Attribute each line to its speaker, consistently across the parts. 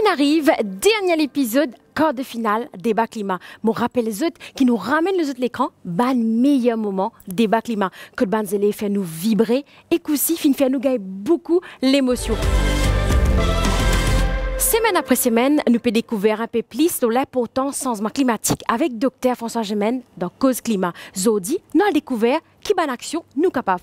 Speaker 1: On arrive, dernier épisode, quart de finale, débat climat. Je rappelle les autres qui nous ramènent les autres l'écran, ban meilleur moment, débat climat. Que le banzélé fait nous vibrer et qu'aussi fait nous gagner beaucoup l'émotion. Semaine après semaine, nous pouvons découvrir un peu plus de l'importance du changement climatique avec Dr François Gemène dans Cause Climat. Zodi, nous avons découvert qui bonne action nous capables.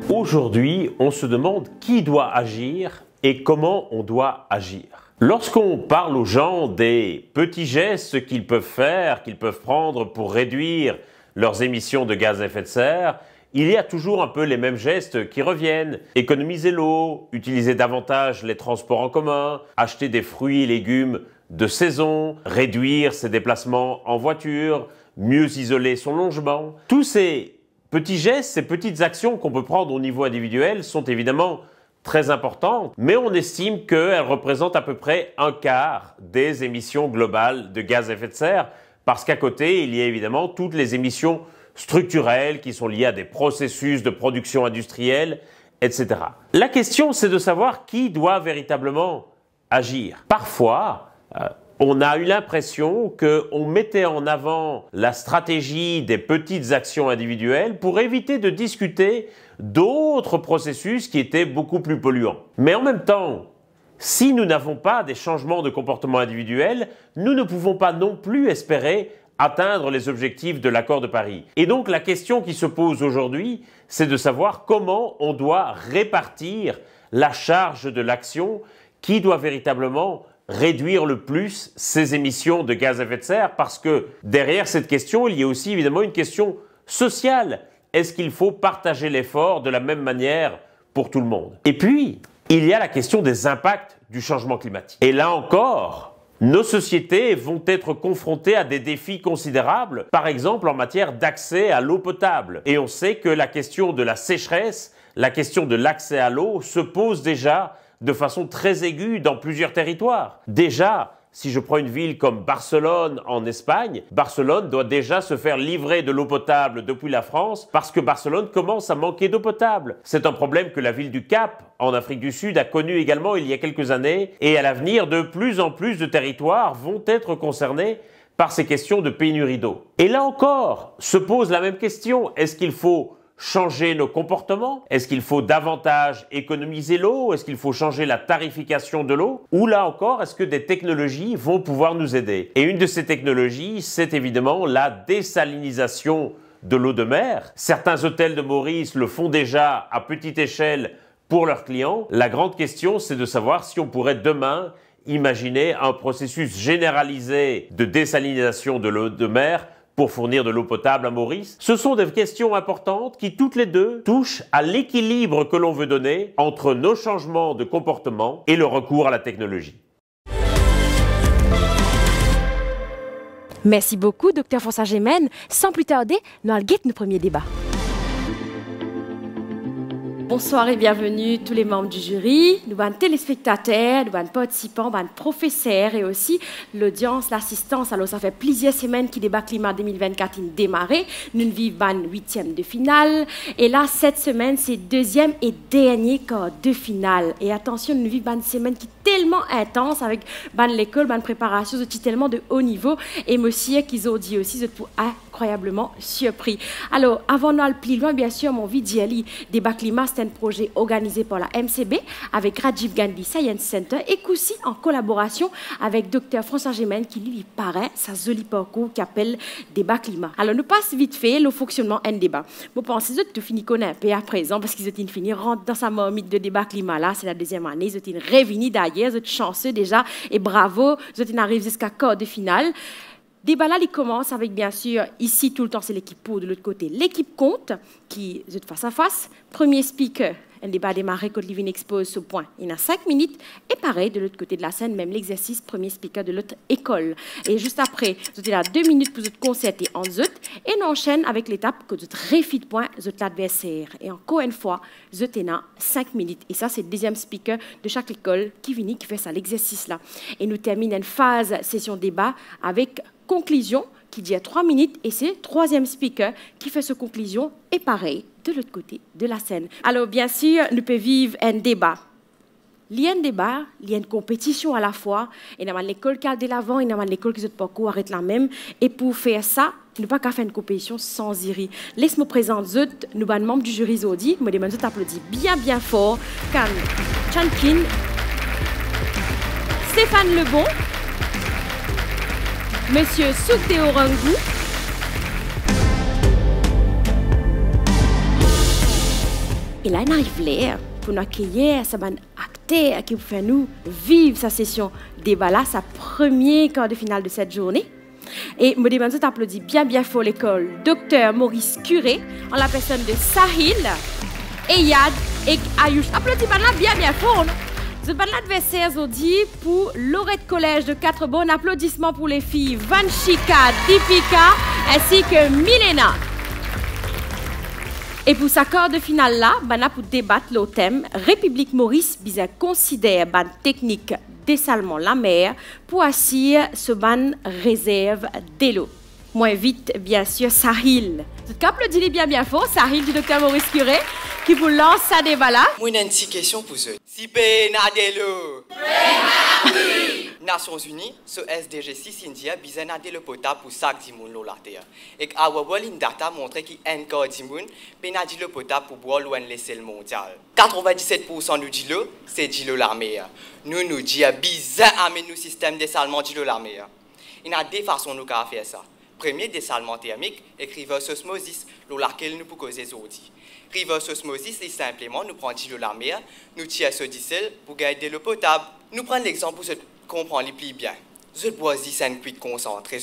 Speaker 2: Aujourd'hui, on se demande qui doit agir et comment on doit agir. Lorsqu'on parle aux gens des petits gestes qu'ils peuvent faire, qu'ils peuvent prendre pour réduire leurs émissions de gaz à effet de serre, il y a toujours un peu les mêmes gestes qui reviennent. Économiser l'eau, utiliser davantage les transports en commun, acheter des fruits et légumes de saison, réduire ses déplacements en voiture, mieux isoler son logement. Tous ces petits gestes, ces petites actions qu'on peut prendre au niveau individuel sont évidemment très importantes, mais on estime qu'elles représentent à peu près un quart des émissions globales de gaz à effet de serre, parce qu'à côté, il y a évidemment toutes les émissions structurelles qui sont liées à des processus de production industrielle, etc. La question, c'est de savoir qui doit véritablement agir. Parfois, on a eu l'impression qu'on mettait en avant la stratégie des petites actions individuelles pour éviter de discuter d'autres processus qui étaient beaucoup plus polluants. Mais en même temps, si nous n'avons pas des changements de comportement individuel, nous ne pouvons pas non plus espérer atteindre les objectifs de l'accord de Paris. Et donc la question qui se pose aujourd'hui, c'est de savoir comment on doit répartir la charge de l'action qui doit véritablement réduire le plus ces émissions de gaz à effet de serre, parce que derrière cette question, il y a aussi évidemment une question sociale. Est-ce qu'il faut partager l'effort de la même manière pour tout le monde? Et puis, il y a la question des impacts du changement climatique. Et là encore, nos sociétés vont être confrontées à des défis considérables, par exemple en matière d'accès à l'eau potable. Et on sait que la question de la sécheresse, la question de l'accès à l'eau se pose déjà de façon très aiguë dans plusieurs territoires. Déjà, si je prends une ville comme Barcelone en Espagne, Barcelone doit déjà se faire livrer de l'eau potable depuis la France parce que Barcelone commence à manquer d'eau potable. C'est un problème que la ville du Cap, en Afrique du Sud, a connu également il y a quelques années, et à l'avenir, de plus en plus de territoires vont être concernés par ces questions de pénurie d'eau. Et là encore, se pose la même question. Est-ce qu'il faut changer nos comportements? Est-ce qu'il faut davantage économiser l'eau? Est-ce qu'il faut changer la tarification de l'eau? Ou là encore, est-ce que des technologies vont pouvoir nous aider? Et une de ces technologies, c'est évidemment la désalinisation de l'eau de mer. Certains hôtels de Maurice le font déjà à petite échelle pour leurs clients. La grande question, c'est de savoir si on pourrait demain imaginer un processus généralisé de désalinisation de l'eau de mer pour fournir de l'eau potable à Maurice. Ce sont des questions importantes qui, toutes les deux, touchent à l'équilibre que l'on veut donner entre nos changements de comportement et le recours à la technologie.
Speaker 1: Merci beaucoup, Dr François Gemène. Sans plus tarder, nous allons guetter notre premier débat. Bonsoir et bienvenue tous les membres du jury, nous avons téléspectateurs, nous avons participants, nous avons professeurs et aussi l'audience, l'assistance. Alors ça fait plusieurs semaines que le débat climat 2024 est démarré. Nous vivons une 8e de finale et là cette semaine c'est deuxième et dernier quart de finale. Et attention, nous vivons une semaine qui est tellement intense avec l'école, une préparation qui est tellement de haut niveau et monsieur qu'ils ont dit aussi, c'est incroyablement surpris. Alors avant d'aller plus loin, bien sûr, mon vidéo débat climat c'est un projet organisé par la MCB avec Rajiv Gandhi Science Center et aussi en collaboration avec Dr François Gemène qui lui paraît sa joli parcours qui appelle débat climat. Alors nous passons vite fait le fonctionnement d'un débat. Vous pensez que tu finis connaître un peu à présent parce qu'ils ont fini rentre dans sa marmite de débat climat là, c'est la deuxième année, ils ont révini d'ailleurs, ils ont chanceux déjà et bravo, ils ont arrivé jusqu'à quart de finale. Débat là, il commence avec, bien sûr, ici, tout le temps, c'est l'équipe pour, de l'autre côté, l'équipe compte, qui est face à face. Premier speaker, un débat démarré quand Livin expose ce point. Il y a 5 minutes. Et pareil, de l'autre côté de la scène, même l'exercice, premier speaker de l'autre école. Et juste après, vous avez 2 minutes pour vous concerter en zut. Et on enchaîne avec l'étape que vous refit point l'adversaire. Et encore une fois, vous avez 5 minutes. Et ça, c'est le deuxième speaker de chaque école qui fait ça, l'exercice là. Et nous terminons une phase session débat avec conclusion qui dit à 3 minutes et c'est troisième speaker qui fait sa conclusion et pareil de l'autre côté de la scène. Alors bien sûr, nous pouvons vivre un débat Il y a un débat, il y a une compétition à la fois. Et dans l'école qui a de l'avant, et dans l'école qui est pas court, arrête la même. Et pour faire ça, nous ne pouvons pas faire une compétition sans iri. Laisse-moi présenter nous sommes membres du jury Zodi. Je me demande de applaudir bien fort. Kan Chankin, Stéphane Lebon, Monsieur Soukdeo Rangou, et là, il arrive l'air pour nous accueillir, ça va acteur qui fait nous vivre sa session débat là, sa première quart de finale de cette journée. Et je demande de applaudir bien fort l'école Dr Maurice Curé en la personne de Sahil, Eyad et Ayush. Applaudis bien fort. Ce bon adversaire aujourd'hui pour lauréat collège de 4 bons applaudissements pour les filles Vanshika, Deepika ainsi que Milena. Et pour sa quart de finale là, bana pour débattre le thème République Maurice bizarre considère ban technique dessalement la mer pour assurer ce ban réserve d'eau. Moins vite bien sûr Sahil. Tout cas applaudis bien fort Sahil du docteur Maurice Curé qui vous lance sa débat là.
Speaker 3: Moi une petite question pour eux. Si penadelo. Nations Unies, ce SDG6 India bizarre le potable pour chaque dimoun la terre. Et awawal in data montre qu'il encore dimoun penadi le potable pour boire loin laisser le mondial. 97% du dilo c'est dilo l'armée. Nous dit bizarre amener nous système dessalement dilo l'armée. Il y a deux façons nous faire ça. Premier dessalement thermique et reverse osmosis, laquelle nous pouvons causer aujourd'hui. Reverse osmosis, c'est simplement nous prendre de la mer, nous tirons ce diesel pour garder l'eau potable. Nous prenons l'exemple pour comprendre les plis bien. Je bois 10 cuit concentré,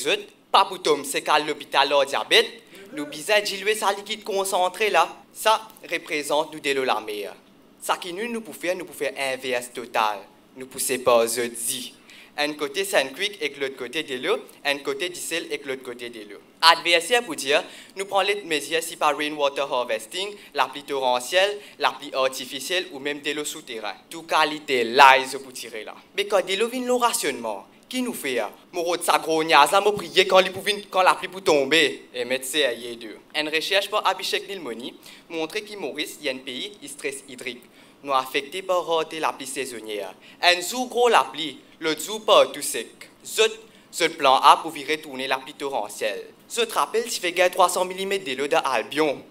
Speaker 3: pas pour tomber, c'est qu'à l'hôpital au diabète, nous bisons diluer sa liquide concentré là. Ça représente nous de l'eau la mer. Ça qui nous pouvons faire inverse total. Nous poussons pas dit. Un côté Saint-Quick et l'autre côté de l'eau, un côté diesel et l'autre côté de l'eau. Adversaire pour dire, nous prenons les mesures si par rainwater harvesting, l'appli torrentielle, l'appli artificielle ou même de l'eau souterrain. Toute qualité là, ils pour tirer là. Mais quand de l'eau vient le rationnement, qui nous fait? Mon de sa grognasse, m'a prié quand l'appli pour tomber et mettre ça à deux. Une recherche par Abhishek Nilmoni montre qu'il Maurice, il y a un pays, il stress hydrique. Nous affectés par rater l'appli saisonnière. Un jour gros l'appli, l'autre jour pas tout sec. Ce plan A pour virer tourner l'appli torrentielle. Je te rappelle, si fait 300 mm de l'eau d'Albion.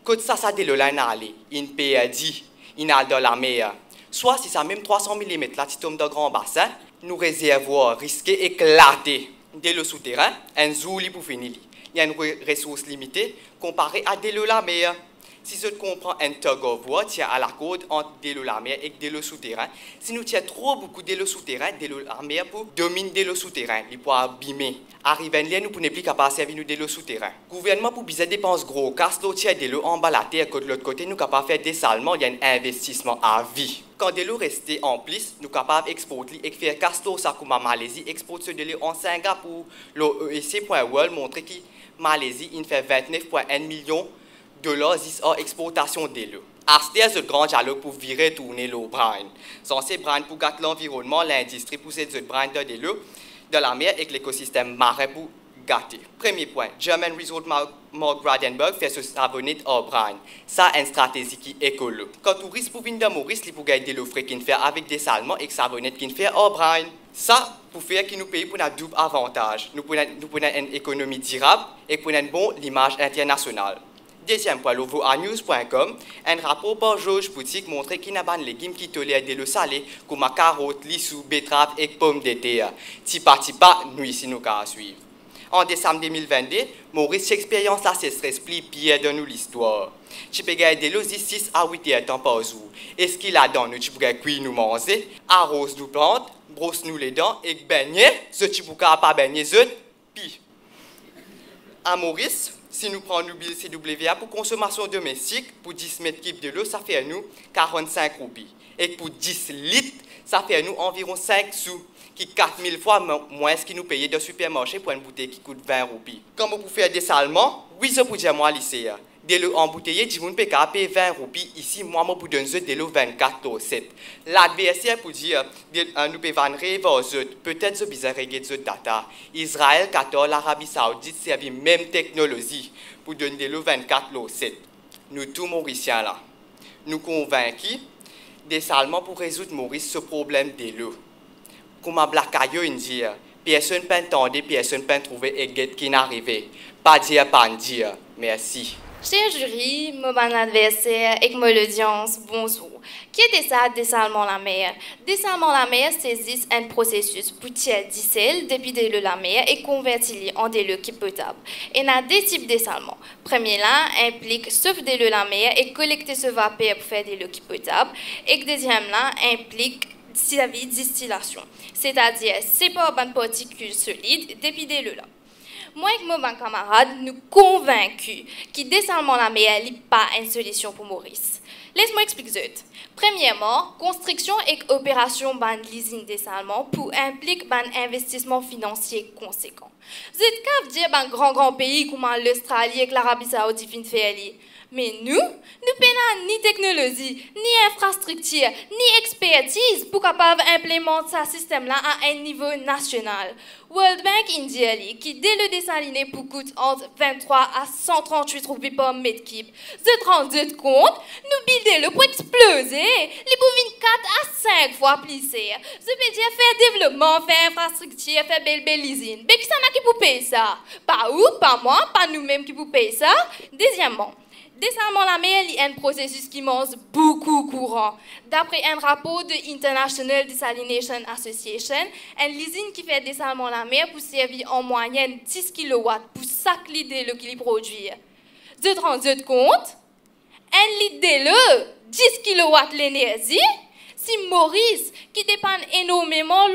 Speaker 3: Quand ça de l'eau là, il perdit, il a dans la mer. Soit si ça même 300 mm là, tu tombes dans grand bassin, nous réservoirs risqués éclater. De l'eau souterrain, un jour pour finir. Il y a une ressource limitée comparée à de l'eau la mer. Si je comprends un tug of war tient à la côte entre de l'eau la mer et de l'eau souterrain, si nous tient trop beaucoup de l'eau souterrain, de l'eau la mer pour dominer de l'eau souterrain, il peut abîmer. Arriver là, nous ne pouvons plus capable servir nous de l'eau souterrain. Gouvernement pour bizarre dépense gros, casse l'eau tient de l'eau en bas la terre, que de l'autre côté nous capable faire dessalement, il y a un investissement à vie. Quand de l'eau restait en plus, nous capable d'exporter et faire casse l'eau ça comme Malaisie, exporter de l'eau en Singapour. L'OEC.world montre que Malaisie il fait 29,1 millions $ en exportation de l'eau. Asté ce grand dialogue pour virer tourner l'eau brine. Censé brine pour gâter l'environnement, l'industrie pour cette brine de l'eau, de la mer et l'écosystème marin pour gâter. Premier point, German Resort Mark Gradenberg fait ce savonnette en brine. Ça, une stratégie qui est écolo. Quand touriste pour venir de Maurice, il peut gagner l'eau frais qu'il fait avec des salements et savonnette qu'il fait en brine. Ça, pour faire qu'il nous paye pour un double avantage. Nous prenons une économie durable et pour une bonne image internationale. Deuxième point, lovoanews.com, un rapport par Georges Boutique montre qu'il y a des légumes qui tolèrent de l'eau salée, comme carottes, lissou, betterave et pommes de terre. Tipa, nous ici nous qu'à suivre. En décembre 2022, Maurice expérience la sécheresse plus pire de nous l'histoire. Tu peux gagner de l'eau 6 à 8 heures temps par jour. Et ce qu'il a dans nous, tu peux cuire nous manger, arrose nous plantes, brosse nous les dents et baigner, ce tu peux pas baigner, puis. À Maurice, si nous prenons le CWA pour consommation domestique, pour 10 mètres cubes de l'eau, ça fait à nous 45 roupies. Et pour 10 litres, ça fait à nous environ 5 sous, qui 4000 fois moins ce qu'ils nous payaient dans le supermarché pour une bouteille qui coûte 20 roupies. Comme vous pouvez faire des salements, oui, je peux dire moi lycée. De l'eau embouteillée, du monde peut payer 20 roupies. Ici, moi, je peux donner de l'eau 24,7. L'adversaire pour dire, nous pouvons vendre peut-être ce bizarre de data. Israël, Qatar, l'Arabie Saoudite servent même technologie pour donner de l'eau 24,7. Nous, tous Mauriciens là, nous convaincus, des Salmons pour résoudre Maurice ce problème de l'eau. Comme à Blackayo, il dit, personne ne peut entendre, personne ne peut trouver et qui n'arrive. Pas dire, pas dire. Merci.
Speaker 4: Cher jury, mon bon adversaire et mon audience, bonjour. Qui était ça, dessalement la mer? Dessalement la mer saisit un processus pour tirer du sel depuis de l'eau la mer et convertir en de l'eau qui potable. Il y a deux types de dessalement. Premier là implique sauver de l'eau la mer et collecter ce vapeur pour faire de l'eau qui potable. Et deuxième là implique distillation, c'est-à-dire séparer une particule solide depuis de l'eau là. Moi et mon camarade, nous convaincus que dessalement la mer n'est pas une solution pour Maurice. Laisse-moi expliquer. Premièrement, construction et opération ban l'usine dessalement pour implique un investissement financier conséquent. Vous êtes capable de dire un grand pays comme l'Australie et l'Arabie Saoudite fin faire. Mais nous n'avons ni technologie, ni infrastructure, ni expertise pour capable implémenter ce système-là à un niveau national. World Bank India, qui dès le dessaliné pour coûte entre 23 à 138 roupies par mètre cube, se rendent compte, nous bidons le pour exploser, les bouvines 4 à 5 fois plus cher. Ce peut dire faire développement, faire infrastructure, faire belle usine. Mais qui s'en a qui pour payer ça? Pas où, pas moi, pas nous-mêmes qui pour payer ça. Deuxièmement, dessalement la mer est un processus qui mange beaucoup courant. D'après un rapport de International Desalination Association, une usine qui fait dessalement la mer pour servir en moyenne 10 kW pour chaque litre de l'eau qu'il produit. Vous vous rendez compte? Un litre de l'eau, 10 kW l'énergie? Si Maurice, qui dépend énormément de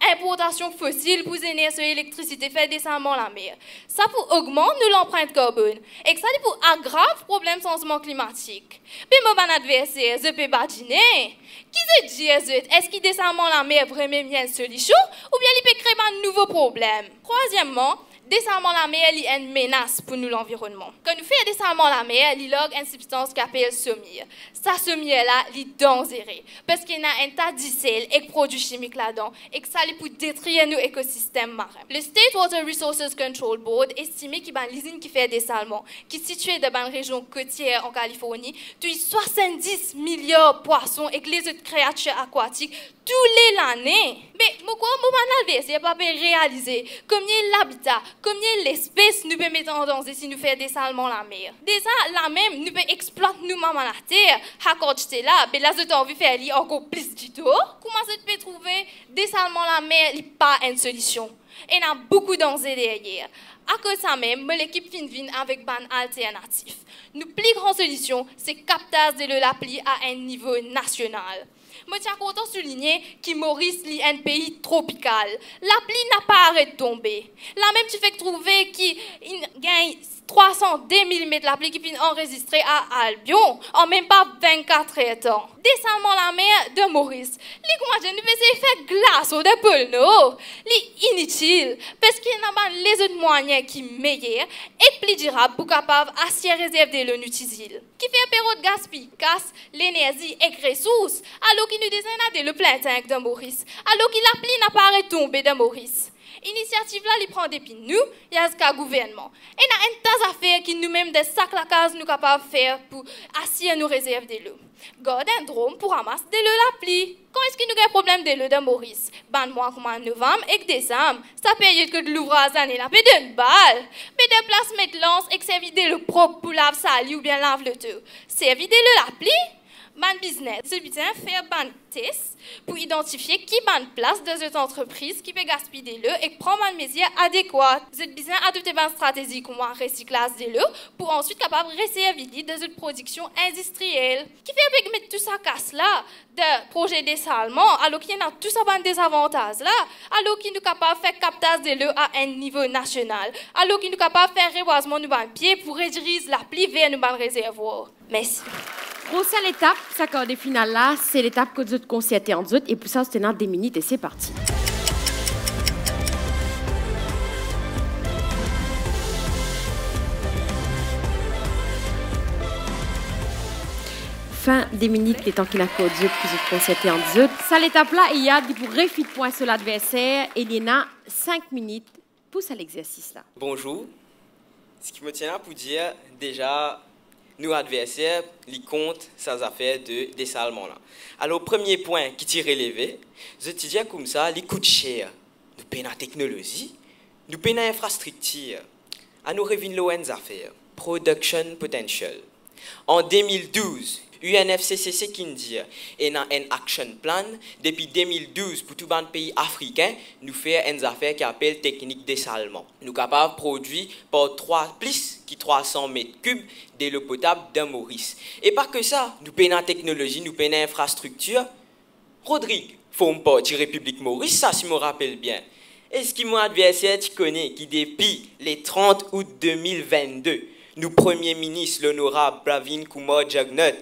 Speaker 4: l'importation fossile pour générer son électricité, fait dessalement la mer, ça pour augmenter l'empreinte carbone et ça pour aggraver le problème du changement climatique. Mais mon adversaire, je peux badiner. Qui se dit, est-ce qu'il dessalement la mer vraiment une solution ou bien il peut créer un nouveau problème? Troisièmement, dessalement la mer est une menace pour nous l'environnement. Quand nous faisons dessalement la mer, il y a une substance qui s'appelle sommier. Sa sommier-là, elle est dangereuse parce qu'il y a un tas de sel et de produits chimiques là-dedans et que ça peut détruire nos écosystèmes marins. Le State Water Resources Control Board estime qu'il y a une usine qui fait dessalement, qui est située dans une région côtière en Californie, tue 70 milliards de poissons et que les autres créatures aquatiques tous les l'année. Mais pourquoi mon adversaire pas réaliser combien l'habitat, combien l'espèce nous peut mettre en danger si nous faisons dessalement la mer. Déjà, la même, nous peut exploiter nous-mêmes la terre, accorder là, mais là, je envie de faire encore plus du tout. Comment ça peut trouver dessalement la mer n'est pas une solution? Et il y a beaucoup d'enjeux derrière. À cause de ça même, l'équipe vient avec une alternative. Notre plus grande solution, c'est le captage de la pluie à un niveau national. Je tiens content de souligner que Maurice est un pays tropical. La pluie n'a pas arrêté de tomber. Là même, tu fais trouver qu'il gagne 302 mm la pluie qui finit enregistrée à Albion en même pas 24 heures. Dessalement la mer de Maurice. Les comment nous faisons faire glace au dépôt, non? C'est inutile parce qu'il n'y a pas les autres moyens qui sont meilleurs et plus durables pour capable assez réserver de l'eau utile. Qui fait un période de gaspillage, casse l'énergie et les ressources, alors qu'il nous désigne le plein tank de Maurice, alors que la pluie n'a pas arrêté de tomber de Maurice. L'initiative là, il prend depuis nous, il y a ce gouvernement. Et il y a un tas d'affaires qui nous-mêmes des sacs la case nous capables de faire pour assurer nos réserves de l'eau. Garder un drone pour ramasser de l'eau la pluie. Quand est-ce qu'il nous a un problème de l'eau de Maurice? Ben moi comme en novembre et décembre, ça paye que de l'ouvrage année là, mais d'une balle. Mais des places mettre lance et que servir de l'eau propre pour laver sali ou bien laver le tout. Servir de l'eau la pluie? Man business, c'est bien faire un test pour identifier qui ban place dans cette entreprise qui peut gaspiller de l'eau et prendre une mesure adéquate. Vous êtes bien adopter une stratégie comme un recyclage de l'eau pour ensuite capable de resservir dans cette production industrielle. Qui fait avec mettre tout ça casse là de projet dessalement alors qu'il y a tout ça des avantages là, alors qu'il nous capable de faire captage de l'eau à un niveau national, alors qu'il nous capable de faire reboisement de pied pour réduire la pluie vers nos réservoirs. Merci.
Speaker 1: Prochaine étape, ça quart de finale là, c'est l'étape que vous concertez en deux et pour ça, c'est dans 10 minutes et c'est parti. Fin des minutes, les temps qu'il a codé pour vous concerter en deux. Ça l'étape là, il y a pour réfit point sur l'adversaire et il y en a 5 minutes pour ça l'exercice là.
Speaker 3: Bonjour. Ce qui me tient à vous dire, déjà, nos adversaires, ils comptent ces affaires de dessalement là. Alors, premier point qui tire relevé, je te dis comme ça, les coûts cher. Nous payons la technologie, nous payons l'infrastructure. À nous revenir aux affaires. Production potential. En 2012, UNFCCC qui dit et dans un action plan depuis 2012 pour tout le pays africain nous fait une affaire qui appelle technique dessalement. Nous sommes capables de produire par plus de 300 mètres cubes de l'eau potable dans Maurice. Et pas que ça, nous payons la technologie, nous payons l'infrastructure. Rodrigue, faut me partir République Maurice, ça si je me rappelle bien. Est-ce que mon adversaire tu connais qui depuis le 30 août 2022, nous Premier ministre l'honorable Pravin Kumar Jagnat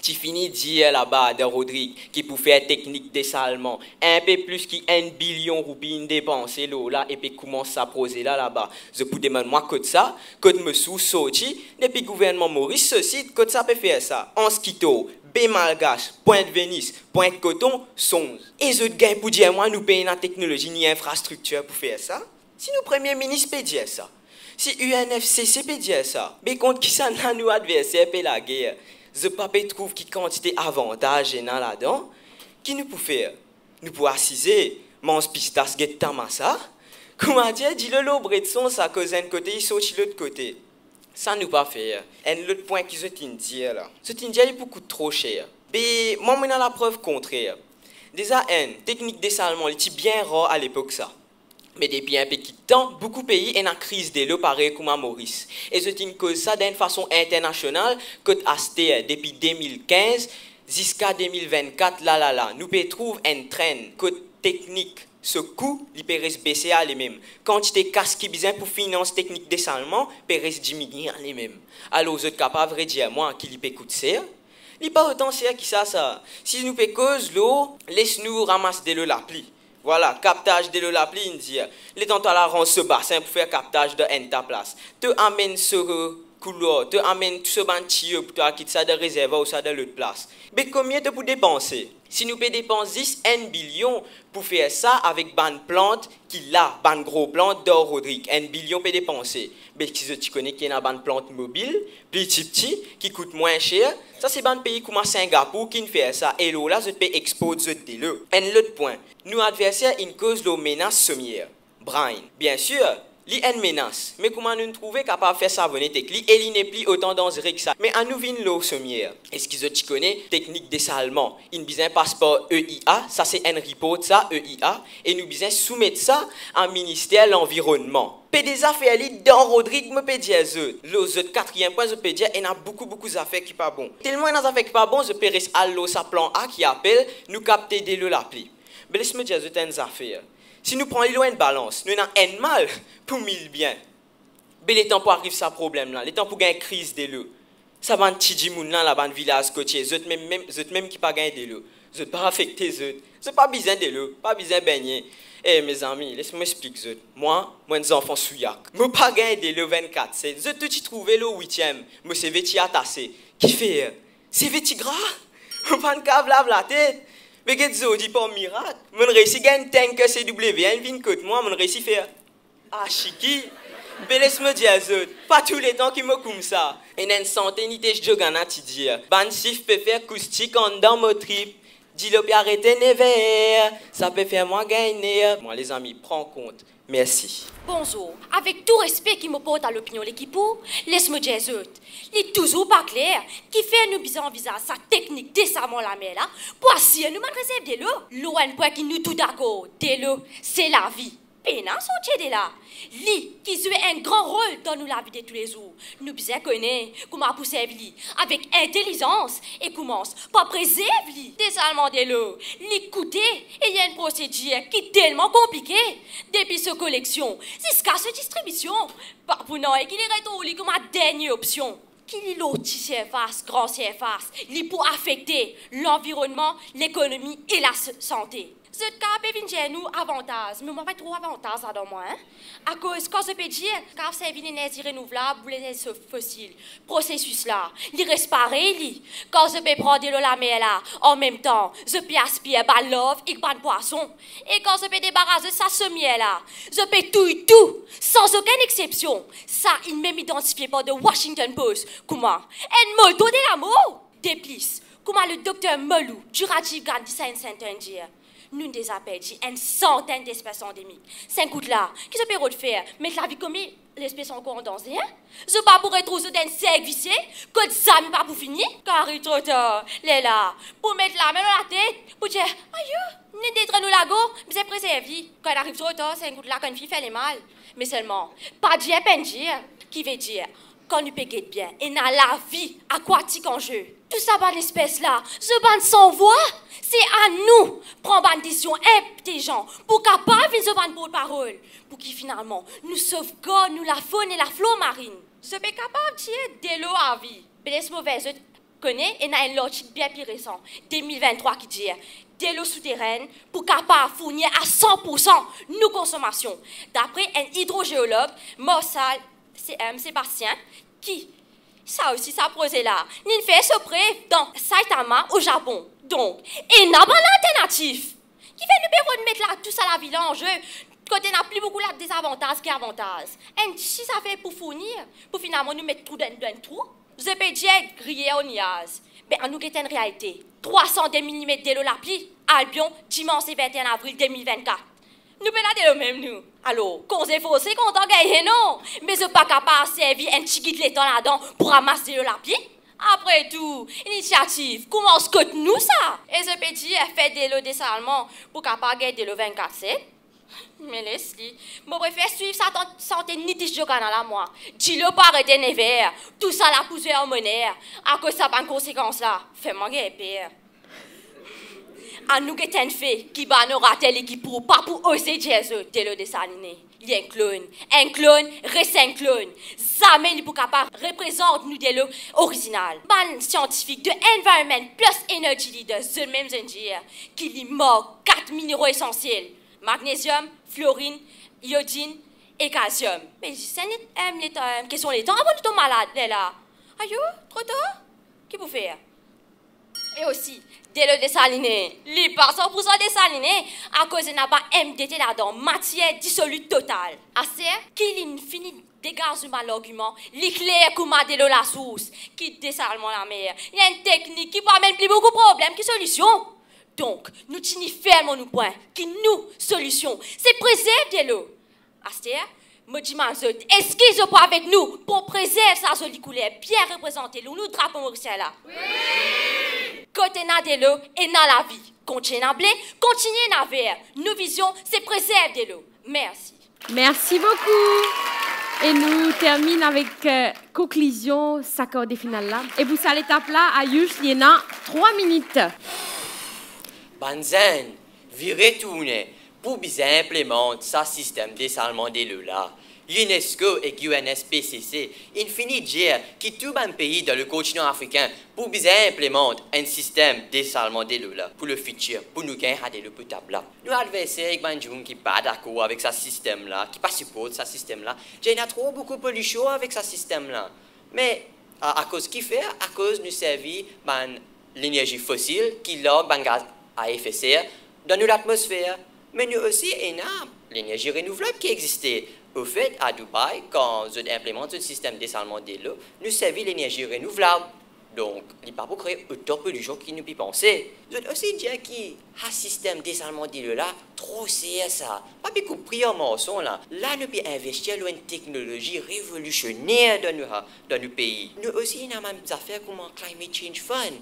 Speaker 3: qui finit dire là-bas de Rodrigue qui pour faire technique dessalement un peu plus que 1 billion roupies dépensées là et puis commence à poser là-bas. Je peux demander moi que ça, que me sous sorti depuis gouvernement Maurice ceci que ça peut faire ça. En skito, B malgache, Pointe Venise, Pointe Coton, Songe. Et je gagne pour dire moi nous payons la technologie ni infrastructure pour faire ça. Si nous Premier ministre peut dire ça. Si UNFCCC peut dire ça, mais contre qui ça n'a nous adversaires pour la guerre. Je ne trouve qu'il quantité avantage là-dedans. Qui nous peut faire? Nous pouvons assiser, manger pistas get tamassa. Comment dire, dis-le l'aubre de son, ça cause un côté, il saute de l'autre côté. Ça nous pas faire. Un autre point qui je t'indique là. Ce t'indique est beaucoup trop cher. Mais moi, on a la preuve contraire. Déjà, technique dessalement, était bien rare à l'époque ça. Mais depuis un petit temps, beaucoup de pays sont en crise de l'eau, pareil comme à Maurice. Et c'est une cause ça d'une façon internationale que depuis 2015 jusqu'à 2024, nous pouvons trouver un train que technique, ce coût, il peut baisser à lui-même. Quantité de casse qui besoin pour financer technique dessalement, peut diminuer à lui-même. Alors, vous êtes capable de dire moi qu'il peut coûter. Il n'est pas autant cher que ça. Si nous pouvons cause l'eau, laisse-nous ramasser de l'eau la pluie. Voilà, captage de l'eau la pluie, il dit. Les temps à la rend ce bassin pour faire captage de ta place. Tu amènes ce couloir, tu amènes tout ce bantier pour toi quitter ça de réservoir ou ça de l'autre place. Mais combien tu peux dépenser? Si nous pouvons dépenser 1 billion pour faire ça avec une plante qui l'a, une grosse plante d'or Rodrigue, 1 billion peut dépenser. Mais si tu connais qu'il y a une plante mobile, petit, qui coûte moins cher, ça c'est un pays comme Singapour qui fait ça. Et là, je peux exposer de l'eau. Un autre point, nos adversaires une cause de menace sommière. Brian, bien sûr. Il y a une menace, mais comment nous trouver capable de faire ça avec technique et il n'est plus autant dangereux que ça. Mais à nous vient l'eau sommière. Est-ce que tu connais technique dessalement? Il besoin passeport EIA, ça c'est un report ça EIA et nous besoin soumettre ça au ministère de l'environnement. Des affaires dans Rodrigue me peut dire le quatrième point je peux dire il y a beaucoup d'affaires qui pas bon. Tellement il y a des affaires qui pas bon je peux rester à l'eau ça plan A qui appelle nous capter de l'eau la pluie. Mais laisse-moi dire des affaires. Si nous prenons l'eau une balance, nous avons un mal pour 1000 biens. Mais les temps pour arriver à ce problème-là, les temps pour gagner une crise de l'eau. Ça va un petit monde là, dans le village côtier, vous même qui pas gagner de l'eau. Vous n'êtes pas affecté, vous n'avez pas besoin de l'eau, pas besoin de baigner. Eh mes amis, laissez-moi expliquer. Moi, mes enfants sont yak. Je n'ai pas gagné de l'eau 24. Je tout trouvé le 8e. Je suis vêtu attaché. Qui fait? C'est vêtu gras? Je pas de câble la tête. Mais qu'est-ce que dit pas miracle? Je réussis à gagner un tank CW, un vin côté moi, je réussis à faire. Ah, chiki. Mais laisse-moi dire, pas tous les temps qui me comme ça. Et une centaine de jours, tu dis. Ban sif peut faire acoustique en dans mon trip. Dis-le puis arrêtez never. Ça peut faire moi gagner. Moi, les amis, prends compte. Merci.
Speaker 1: Bonjour. Avec tout respect qui me porte à l'opinion de l'équipe, laisse-moi dire, il est toujours pas clair qui fait nous besoin envisager sa technique dessalement la mer là. Pour si nous réserve de l'eau. L'eau est point qui nous tout d'accord. De l'eau, c'est la vie. Pénal sortir de là. Lui qui joue un grand rôle dans nous la vie de tous les jours. Nous besoin connaître comment pousser lui avec intelligence et commence par préserver lui dessalement de l'eau. L'écouter et il y a une procédure qui est tellement compliquée depuis sa collection jusqu'à sa distribution. Pas pour nous et qu'il est retourné comme une dernière option. Qui est l'autre surface, grand surface, il pour affecter l'environnement, l'économie et la santé.
Speaker 5: Ce cas peut venir nous avantage, mais moi pas trop avantage ça dans moi, hein. À cause, quand je peux dire, car c'est une énergie renouvelable ou l'énergie fossile, processus là, il reste pareil, quand je peux prendre de l'eau la mer là, en même temps, je peux aspirer par l'œuf et par le poisson, et quand je peux débarrasser ça semier là, je peux tout, sans aucune exception. Ça, il m'a identifié par The Washington Post, comment, un mot de l'amour, des plis, comment le docteur Molou, du Rajiv Gandhi Science Center dit. Nous des appels une centaine d'espèces endémiques. 5 gouttes là, qui se peut faire? Mettre la vie comme l'espèce encore en danger, hein? Je pas pour retrouver d'un service, que ça n'est pas pour finir. Car il est trop tard, les là, pour mettre la main dans la tête, pour dire, aïe, nous d'être nous là-go, mais c'est préservé. Quand il arrive trop tard, 5 gouttes là, quand une fille fait les mal. Mais seulement, pas dire, qui veut dire, quand nous payons bien, et dans la vie aquatique en jeu. Tout ça, par l'espèce là, je bande sans voix. C'est à nous prendre une décision intelligente pour capable de se pour parole, pour qui finalement nous sauvegardons nous la faune et la flore marine. Je suis capable de dire de l'eau à vie. Mais les mauvaises, je connais et n'a une logique bien plus récente, 2023 qui dit de l'eau souterraine pour capable fournir à 100% nos consommations. D'après un hydrogéologue, Morsal Sébastien, qui ça aussi, ça projet là. Nous fait ce prêt dans Saitama, au Japon. Donc, il n'a pas l'alternative. Qui fait nous mettre là, tout ça la ville en jeu. Côté n'a plus beaucoup de désavantages qu'avantages. Et si ça fait pour fournir, pour finalement nous mettre tout dans un trou, je peux dire griller au niaz. Mais en nous qui est une réalité. 302 mm de l'eau la pluie, Albion, dimanche 21 avril 2024. Nous pouvons le même nous. Alors, qu'on s'est faussé, qu'on t'a gagné, non. Mais je ne suis pas capable de servir un petit guide l'étang là-dedans pour ramasser le lapier. Après tout, initiative, comment se cote nous ça? Et ce petit fait de l'eau dessalement pour capable gagner de l'eau 24/7. Mais Leslie, je préfère suivre sa santé nitige de canal à moi. Dis-le pas arrêter les verres. Tout ça la pousse en monnaie. À cause de ça, pas de conséquence là. Fais-moi peur. À nous qui est fait, qui va nous rater l'équipe pour pas pour oser dire de l'eau dessaliné. Il y a un clone, reste un clone. Jamais il pour capable représente nous de l'eau original. Ban scientifique de Environment plus Energy Leader, ce même ingénieur, qui lui mord 4 minéraux essentiels. Magnésium, fluorine, iodine et calcium. Mais c'est une question les temps avant de tomber malade, là. Aïe, trop tard? Qu'est-ce que vous faites? Et aussi, de l'eau dessalinée. Les pas 100% dessaliné à cause de n'a pas MDT là-dedans, matière dissolue totale. Assez, qu'il finit dégage du mal argument, l'éclair comme de l'eau la source, qui dessalement la mer. Il y a une technique qui peut amener plus beaucoup de problèmes que solution. Donc, nous tenons fermement nos points, qui nous, solution, c'est préserver de l'eau. Assez, me dis est-ce qu'ils sont pas avec nous pour préserver sa jolie couleur, bien représenter nous drapeau mauricien là? Oui! Côté na de l'eau et na la vie. Continuez à blé, continuez à verre. Nos visions, c'est préserver de l'eau. Merci.
Speaker 1: Merci beaucoup. Et nous terminons avec conclusion, s'accorder final là. Et vous allez taper là, Ayush, Liena, 3 minutes.
Speaker 3: Banzen, virez tourner pour bien implémenter ce système de dessalement de l'eau là. L'UNESCO et l'UNSPCC, il finit de dire que tout un pays dans le continent africain pour bien implémenter un système de dessalement de l'eau là pour le futur, pour nous gagner de l'eau potable là. Nous adversaires avec Banjoum qui pas d'accord avec ce système là, qui pas supporte ce système là. Il y a trop beaucoup de pollution avec ce système là. Mais à cause qui fait, à cause nous servir l'énergie fossile qui log un gaz à effet de serre dans l'atmosphère. Mais nous aussi, il y a l'énergie renouvelable qui existait. Au fait, à Dubaï, quand on implémente ce système de dessalement de l'eau, nous servons l'énergie renouvelable. Donc, il n'y a pas pour créer autant de pollution qu'il ne peut penser. Je veux aussi dire que le système de dessalement de l'eau là, trop c'est ça. Pas beaucoup de prix en mensonge là. Là, nous pouvons investir dans une technologie révolutionnaire dans nos pays. Nous aussi, nous avons des affaires comme un Climate Change Fund.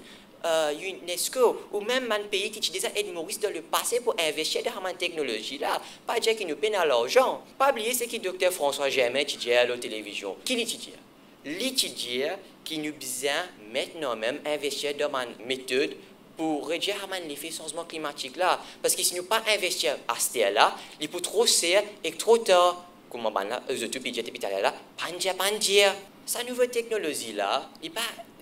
Speaker 3: UNESCO ou même un pays qui utilise aide Maurice dans le passé pour investir dans cette technologie-là. Pas dire qu'il nous peine à l'argent. Pas oublier ce que le docteur François Germain dit à la télévision. Qui l'étudie? L'étudier qui nous besoin maintenant même investir dans une méthode pour réduire l'effet du changement climatique là. Parce que si nous pas investir à ce là, il peut trop serre et trop tard. Comment les utopies là, pas dire. Cette nouvelle technologie là,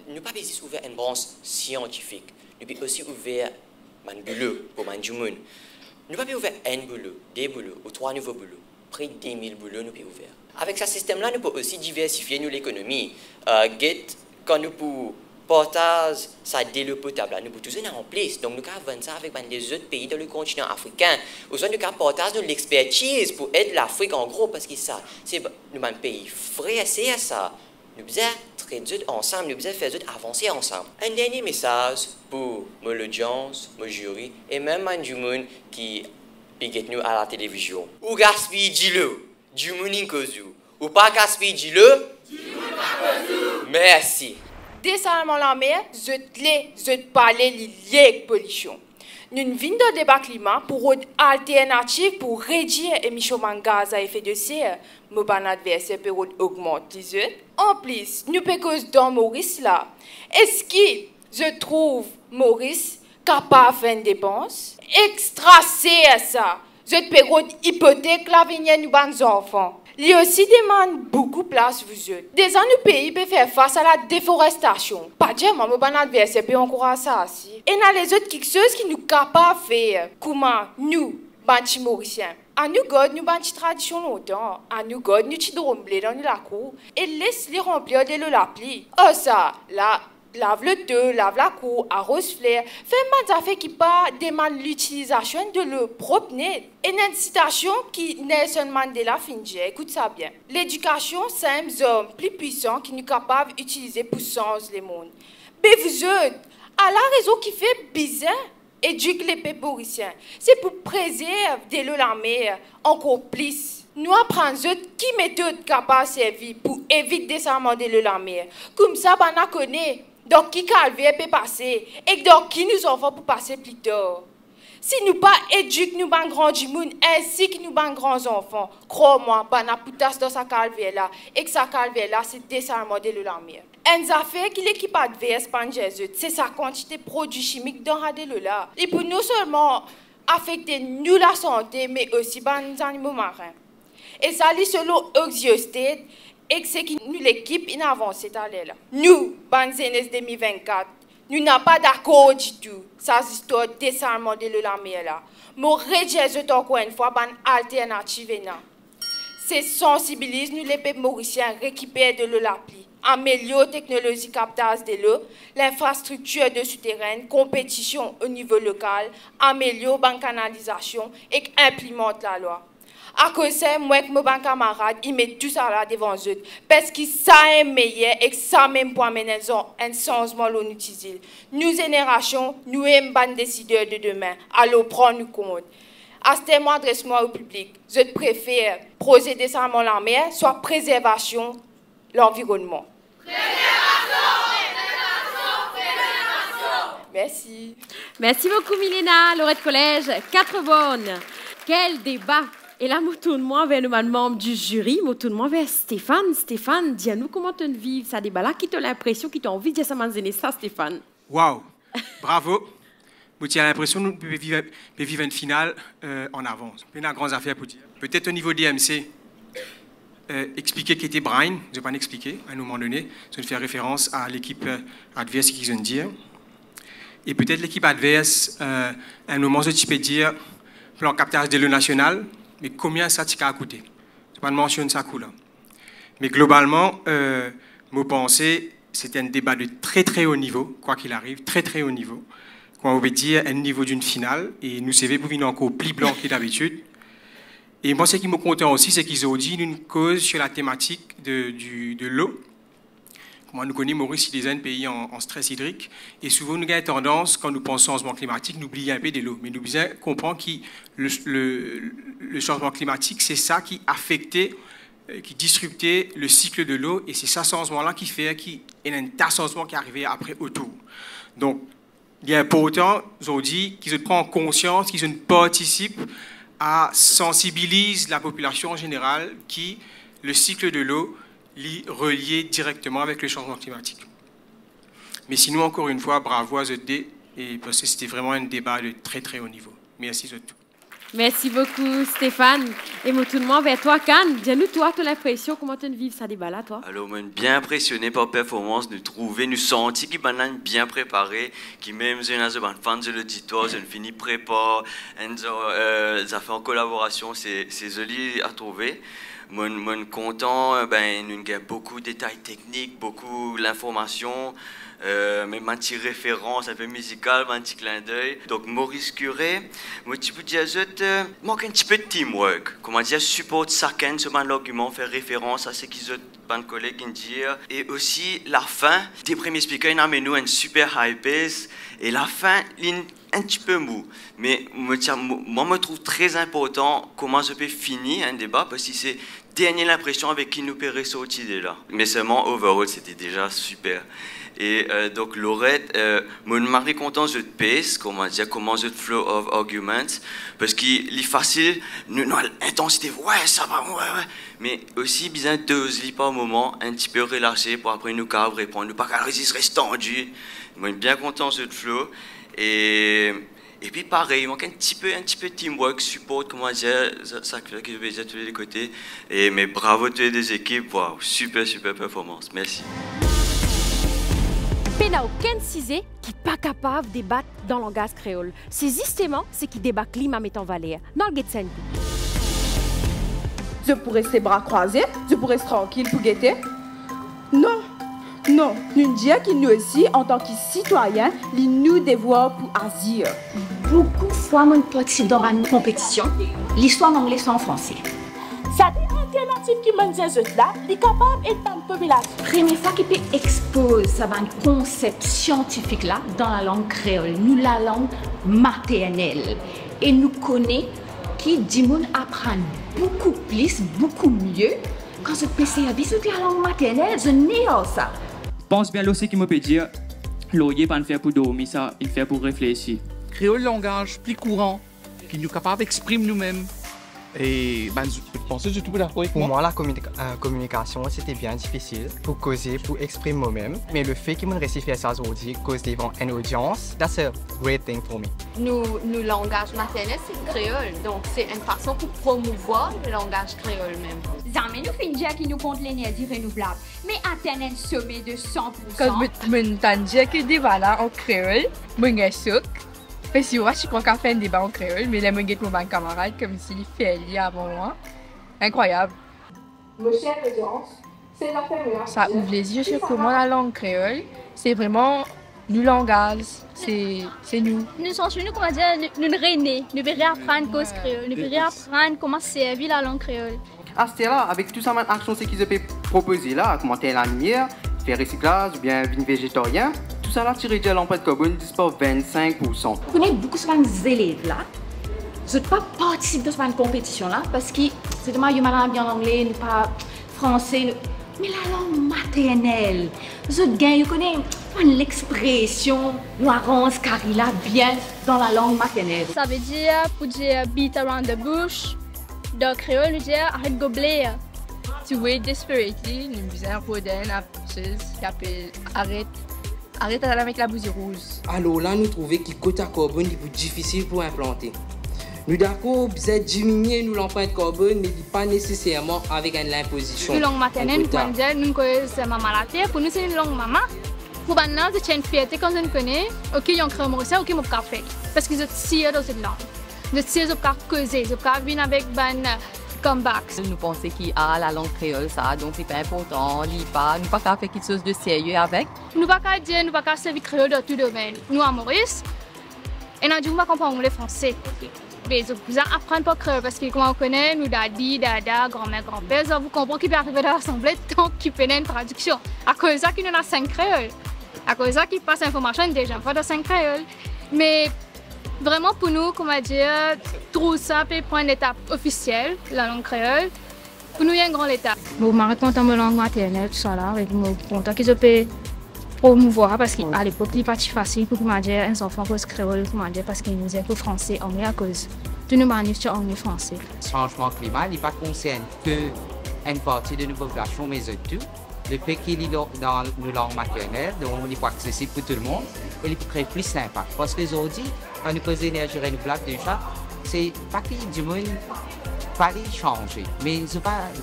Speaker 3: nous pas besoin d'ouvrir une branche scientifique. Nous pouvons aussi ouvrir un boulot pour un monde.
Speaker 6: Nous pouvons ouvrir un boulot, deux boulots ou trois nouveaux boulots. Près de 10 000 boulots nous pouvons ouvrir. Avec ce système-là, nous pouvons aussi diversifier l'économie. Quand nous pouvons partager ça dès le potable, nous pouvons tous en place. Donc nous pouvons vendre ça avec les autres pays dans le continent africain. Aussi, nous pouvons partager l'expertise pour aider l'Afrique en gros, parce que ça, c'est nous un pays frère, c'est ça. Nous devons traiter ensemble, nous devons faire avancer ensemble. Un dernier message pour l'audience, le jury et même du monde qui regarde nous à la télévision. Ou gaspille dis-le, du monde incozu. Ou pas gaspille dis-le, du monde pas cozu. Merci.
Speaker 7: Désalement la mer, je parler lié avec pollution. Nous venons de débat climat pour une alternative pour réduire l'émission de gaz à effet de serre. Mon adversaire peut augmenter. En plus, nous pouvons dans Maurice là. Est-ce que je trouve Maurice capable de faire une dépense? Extra c'est ça. Je peux une hypothèque l'avenir de nos enfants. Il aussi demande beaucoup de place vous autres. Des ans, nos pays peuvent faire face à la déforestation. Pas dire, mon adversaire peut encourager ça aussi. Et dans les autres quelque chose qui nous capable de faire. Comment nous, les Mauriciens, à nous God, nous avons une tradition longtemps. À nous God, nous avons blé dans la cour. Et laisse les remplir de l'appli. Oh ça, là. Lave le deux, lave la cour, arrose flair. Fais des affaires qui pas demandent l'utilisation de l'eau propre net. Et une citation qui Nelson Mandela finit. Écoute ça bien. L'éducation, c'est un homme plus puissant qui nous capable d'utiliser pour changer le monde. Mais vous autres, à la raison qui fait bizarre, éduque les peuples mauriciens. C'est pour préserver de l'eau la mer encore plus. Nous apprenons qui méthode capable de servir pour éviter de s'amender de la mer. Comme ça, on connaît. Donc, qui calvaire peut passer et donc qui nous enfants pour passer plus tard. Si nous pas éduquons nous ban grands du monde ainsi que nous ban grands enfants, crois-moi, bana poutas dans sa calvaire là et que sa calvaire là c'est dessalement de l'armée. Une affaire qui l'équipe adverse pan Jésus, c'est sa quantité de produits chimiques dans la là. Et pour non seulement affecter nous la santé mais aussi les animaux marins. Et ça lit selon Oxiostate. Et c'est que nous, l'équipe, in avance cette année-là. Nous, Banzenes 2024, nous n'avons pas d'accord du tout. Ça, c'est histoire de dessalement de la mer là. Mais rejet encore une fois, une alternative. C'est sensibiliser nous, les peuples mauriciens, récupérer de l'eau l'appli, améliorer la technologie captage de l'eau, l'infrastructure de souterrain, compétition au niveau local, améliorer la canalisation et implémenter la loi. À cause de ça, moi et mes camarades, ils mettent tout ça là devant eux. Parce que ça est meilleur et que ça même pour amener un changement l'on utilise. Nous, génération, nous sommes les décideurs de demain. Alors, prenons-nous compte. À ce moment, adresse-moi au public. Je préfère projet décemment la mer, soit préservation de l'environnement. Merci.
Speaker 1: Merci beaucoup, Milena, Laurette Collège, 4 bonnes. Quel débat! Et là, je tourne vers le membre du jury, je tourne vers Stéphane. Stéphane, dis-nous comment tu vis ça débat-là, qui t'a l'impression, qui t'a envie de dire ça, ça, Stéphane?
Speaker 8: Waouh, bravo. J'ai l'impression que nous pouvons vivre une finale en avance. Il y a une grande affaire pour dire. Peut-être au niveau DMC, expliquer qui était Brian, je ne vais pas l'expliquer à un moment donné, je vais faire référence à l'équipe adverse qui vient de dire. Et peut-être l'équipe adverse, à un moment, je peux dire, plan captage de l'eau nationale, mais combien ça a coûté? Je ne vais pas mentionner ça là. Mais globalement, je pense que c'était un débat de très très haut niveau, quoi qu'il arrive, très très haut niveau. On peut dire un niveau d'une finale, et nous savons pour venir encore plus blanc que d'habitude. Et moi, ce qui me content aussi, c'est qu'ils ont dit une cause sur la thématique de l'eau. Moi, nous connaissons Maurice, il est un pays en stress hydrique. Et souvent, nous avons tendance, quand nous pensons au changement climatique, d'oublier un peu de l'eau. Mais nous devons comprendre que le changement climatique, c'est ça qui affectait, qui disruptait le cycle de l'eau. Et c'est ça, ce changement-là, qui fait qu'il y a un tas de changements qui arrivent après autour. Donc, il est important, aujourd'hui, qu'ils prennent conscience, qu'ils participent à sensibiliser la population en général qui le cycle de l'eau relié directement avec le changement climatique. Mais sinon, encore une fois, bravo à ZD, et parce que c'était vraiment un débat de très très haut niveau. Merci à tous.
Speaker 1: Merci beaucoup, Stéphane. Et moi, tout le monde vers toi, Can. Dis-nous, toi, ton impression, comment tu vis ça débat là, toi?
Speaker 9: Alors, moi, bien impressionné par la performance, nous trouver, nous sentir qu'ils sont bien préparés, qui même, un fan de l'auditoire, une fini prépa, ça fait en collaboration, c'est joli à trouver. Moi, content, ben, nous avons beaucoup de détails techniques, beaucoup d'informations. Même un petit référence un peu musical, un petit clin d'œil. Donc Maurice Curé, moi tu peux dire manque un petit peu de teamwork. Comment dire, support chacun sur mon argument, faire référence à ce qu'ils ont de collègues dire. Et aussi la fin, des premiers speakers, ils amènent nous un super high pace. Et la fin, un petit peu mou. Mais moi, je me trouve très important comment je peux finir un débat parce que c'est dernière l'impression avec qui nous pourrions sortir de là. Mais seulement overall, c'était déjà super. Et donc Laurette, moi je suis content de ce pace, comment ce flow of arguments, parce qu'il est facile, non, l'intensité, ouais, ça va, ouais. Mais aussi besoin de doser par moment, un petit peu relâché pour après nous cadrer, répondre, nous pas qu'à résister, rester tendu. Moi je suis bien content de ce flow. Et puis pareil, il manque un petit peu de teamwork, support, comment dire, ça que je vais dire de tous les côtés. Mais bravo à toutes les équipes, wow, super performance, merci.
Speaker 1: Il n'y a aucun cisé qui n'est pas capable de débattre dans le langage créole. C'est justement ce qui débat climat mettant valeur. Dans le Getsen.
Speaker 10: Je pourrais rester bras croisés, je pourrais rester tranquille pour guetter. Non, nous disons que nous aussi, en tant que citoyens, nous devons pour agir.
Speaker 11: Beaucoup de fois, je participe dans une compétition, l'histoire en anglais, soit en français.
Speaker 10: Ça des alternatives qui mènent ces autres-là, est capable d'être dans la population.
Speaker 11: Première fois qu'il peut exposer un concept scientifique là dans la langue créole, nous la langue maternelle. Et nous connaissons qui dit qu'on apprend beaucoup plus, beaucoup mieux quand je peux servir sur la langue maternelle, je n'ai pas ça.
Speaker 12: Pense bien aussi qu'il me peut dire, l'oreiller pas le faire pour dormir, ça, il fait pour réfléchir.
Speaker 13: Créole langage plus courant, qui nous capable d'exprimer nous-mêmes. Et je pense que je suis tout d'accord avec moi.
Speaker 3: Pour moi, la communication, c'était bien difficile pour causer, pour exprimer moi-même. Mais le fait que je réussi à faire ça aujourd'hui, cause devant une audience, that's a great thing for me.
Speaker 14: Nous langage maternel, c'est créole. Donc, c'est une façon pour promouvoir le langage créole même.
Speaker 15: Jamais nous finissons qui nous compte l'énergie renouvelable. Mais atteindre un sommet de 100%.
Speaker 7: Quand je me que débat là en créole, je suis choquée. Parce que je crois qu'on fait un débat en créole, mais là, je suis mon camarade comme s'il fait lié avant moi. Incroyable.
Speaker 10: Mon cher audience, c'est la première.
Speaker 7: Ça ouvre les yeux sur comment la langue créole, c'est vraiment nous langage, c'est nous.
Speaker 15: Nous sommes nous, comment dire, nous réunir, nous verrons apprendre cause créole, nous verrons apprendre comment servir la langue créole.
Speaker 16: À ce là, avec tout ça, action qu'ils ont proposé là, commenter la lumière, faire recyclage ou bien vin végétarien. Tout ça là, tirer de l'empreinte carbone disparaît 25%.
Speaker 11: Je connais beaucoup de élèves là. Je ne peux pas participer dans cette compétition là parce que c'est vraiment je parle bien anglais, ne pas français, mais la langue maternelle. Je gagne, je connais l'expression Laurence Carilla bien dans la langue maternelle.
Speaker 15: Ça veut dire pour dire beat around the bush. Dans créole, nous dire arrête gobeler.
Speaker 7: To wait desperately, nous disons Roden, arrête avec la bougie rouge.
Speaker 17: Alors là, nous trouvons que le quota carbone est plus difficile pour implanter. Nous d'accord, besoin diminuer l'empreinte carbone, mais pas nécessairement avec une imposition.
Speaker 15: Une langue maternelle, nous pouvons dire, nous connaissons maman la terre, pour nous c'est une langue maman. Pour maintenant, c'est une fierté quand je ne connais, ok, il y a un créole mauricien, ok, je peux faire. Parce que je tire dans cette langue. Je tire, je peux causer, je peux venir avec une comeback.
Speaker 18: Nous pensons qu'il y a la langue créole, ça, donc c'est pas important, nous ne pouvons pas faire quelque chose de sérieux avec.
Speaker 15: Nous ne pouvons pas dire, nous ne pouvons pas servir créole dans tout domaine. Nous, à Maurice, et nous ne comprenons pas le français. Mais vous apprenez pas créole parce que, comme on connaît, nous, dadi, dada, grand-mère, grand-père, vous comprenez qu'il peut arriver dans l'assemblée tant qu'il fait une traduction. À cause de ça, qu'il y en a 5 créoles. À cause de ça, qu'il passe l'information déjà pas dans 5 créoles. Mais vraiment, pour nous, comment dire, tout ça peut prendre l'étape officielle, la langue créole. Pour nous, il y a une grande étape.
Speaker 19: Je suis content de ma langue maternelle, tout ça là, et je suis content qu'ils puissent promouvoir parce qu'à l'époque, il n'est pas facile pour dire un enfant cause créole, parce qu'il nous est que français, anglais à cause de nos manifs anglais français.
Speaker 20: Le changement climatique n'est pas concerne qu'une partie de nos populations, mais tout. Le fait qu'il est dans nos langues maternelles, donc on n'est pas accessible pour tout le monde, et il crée plus d'impact. Parce qu'aujourd'hui, on nous pose l'énergie renouvelable déjà, c'est pas que du monde fallait changer, mais je ne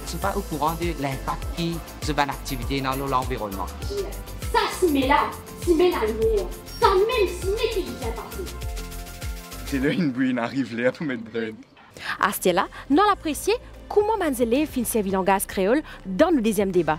Speaker 20: suis pas au courant de l'impact qui de bonne activité dans l'environnement.
Speaker 5: Ça, si met là, si met la lumière, ça même si met qui vient passer.
Speaker 21: C'est là une bruine arrive là pour mettre bread.
Speaker 1: À ce là, nous allons apprécier comment les élèves finissent servir langage créole dans le deuxième débat.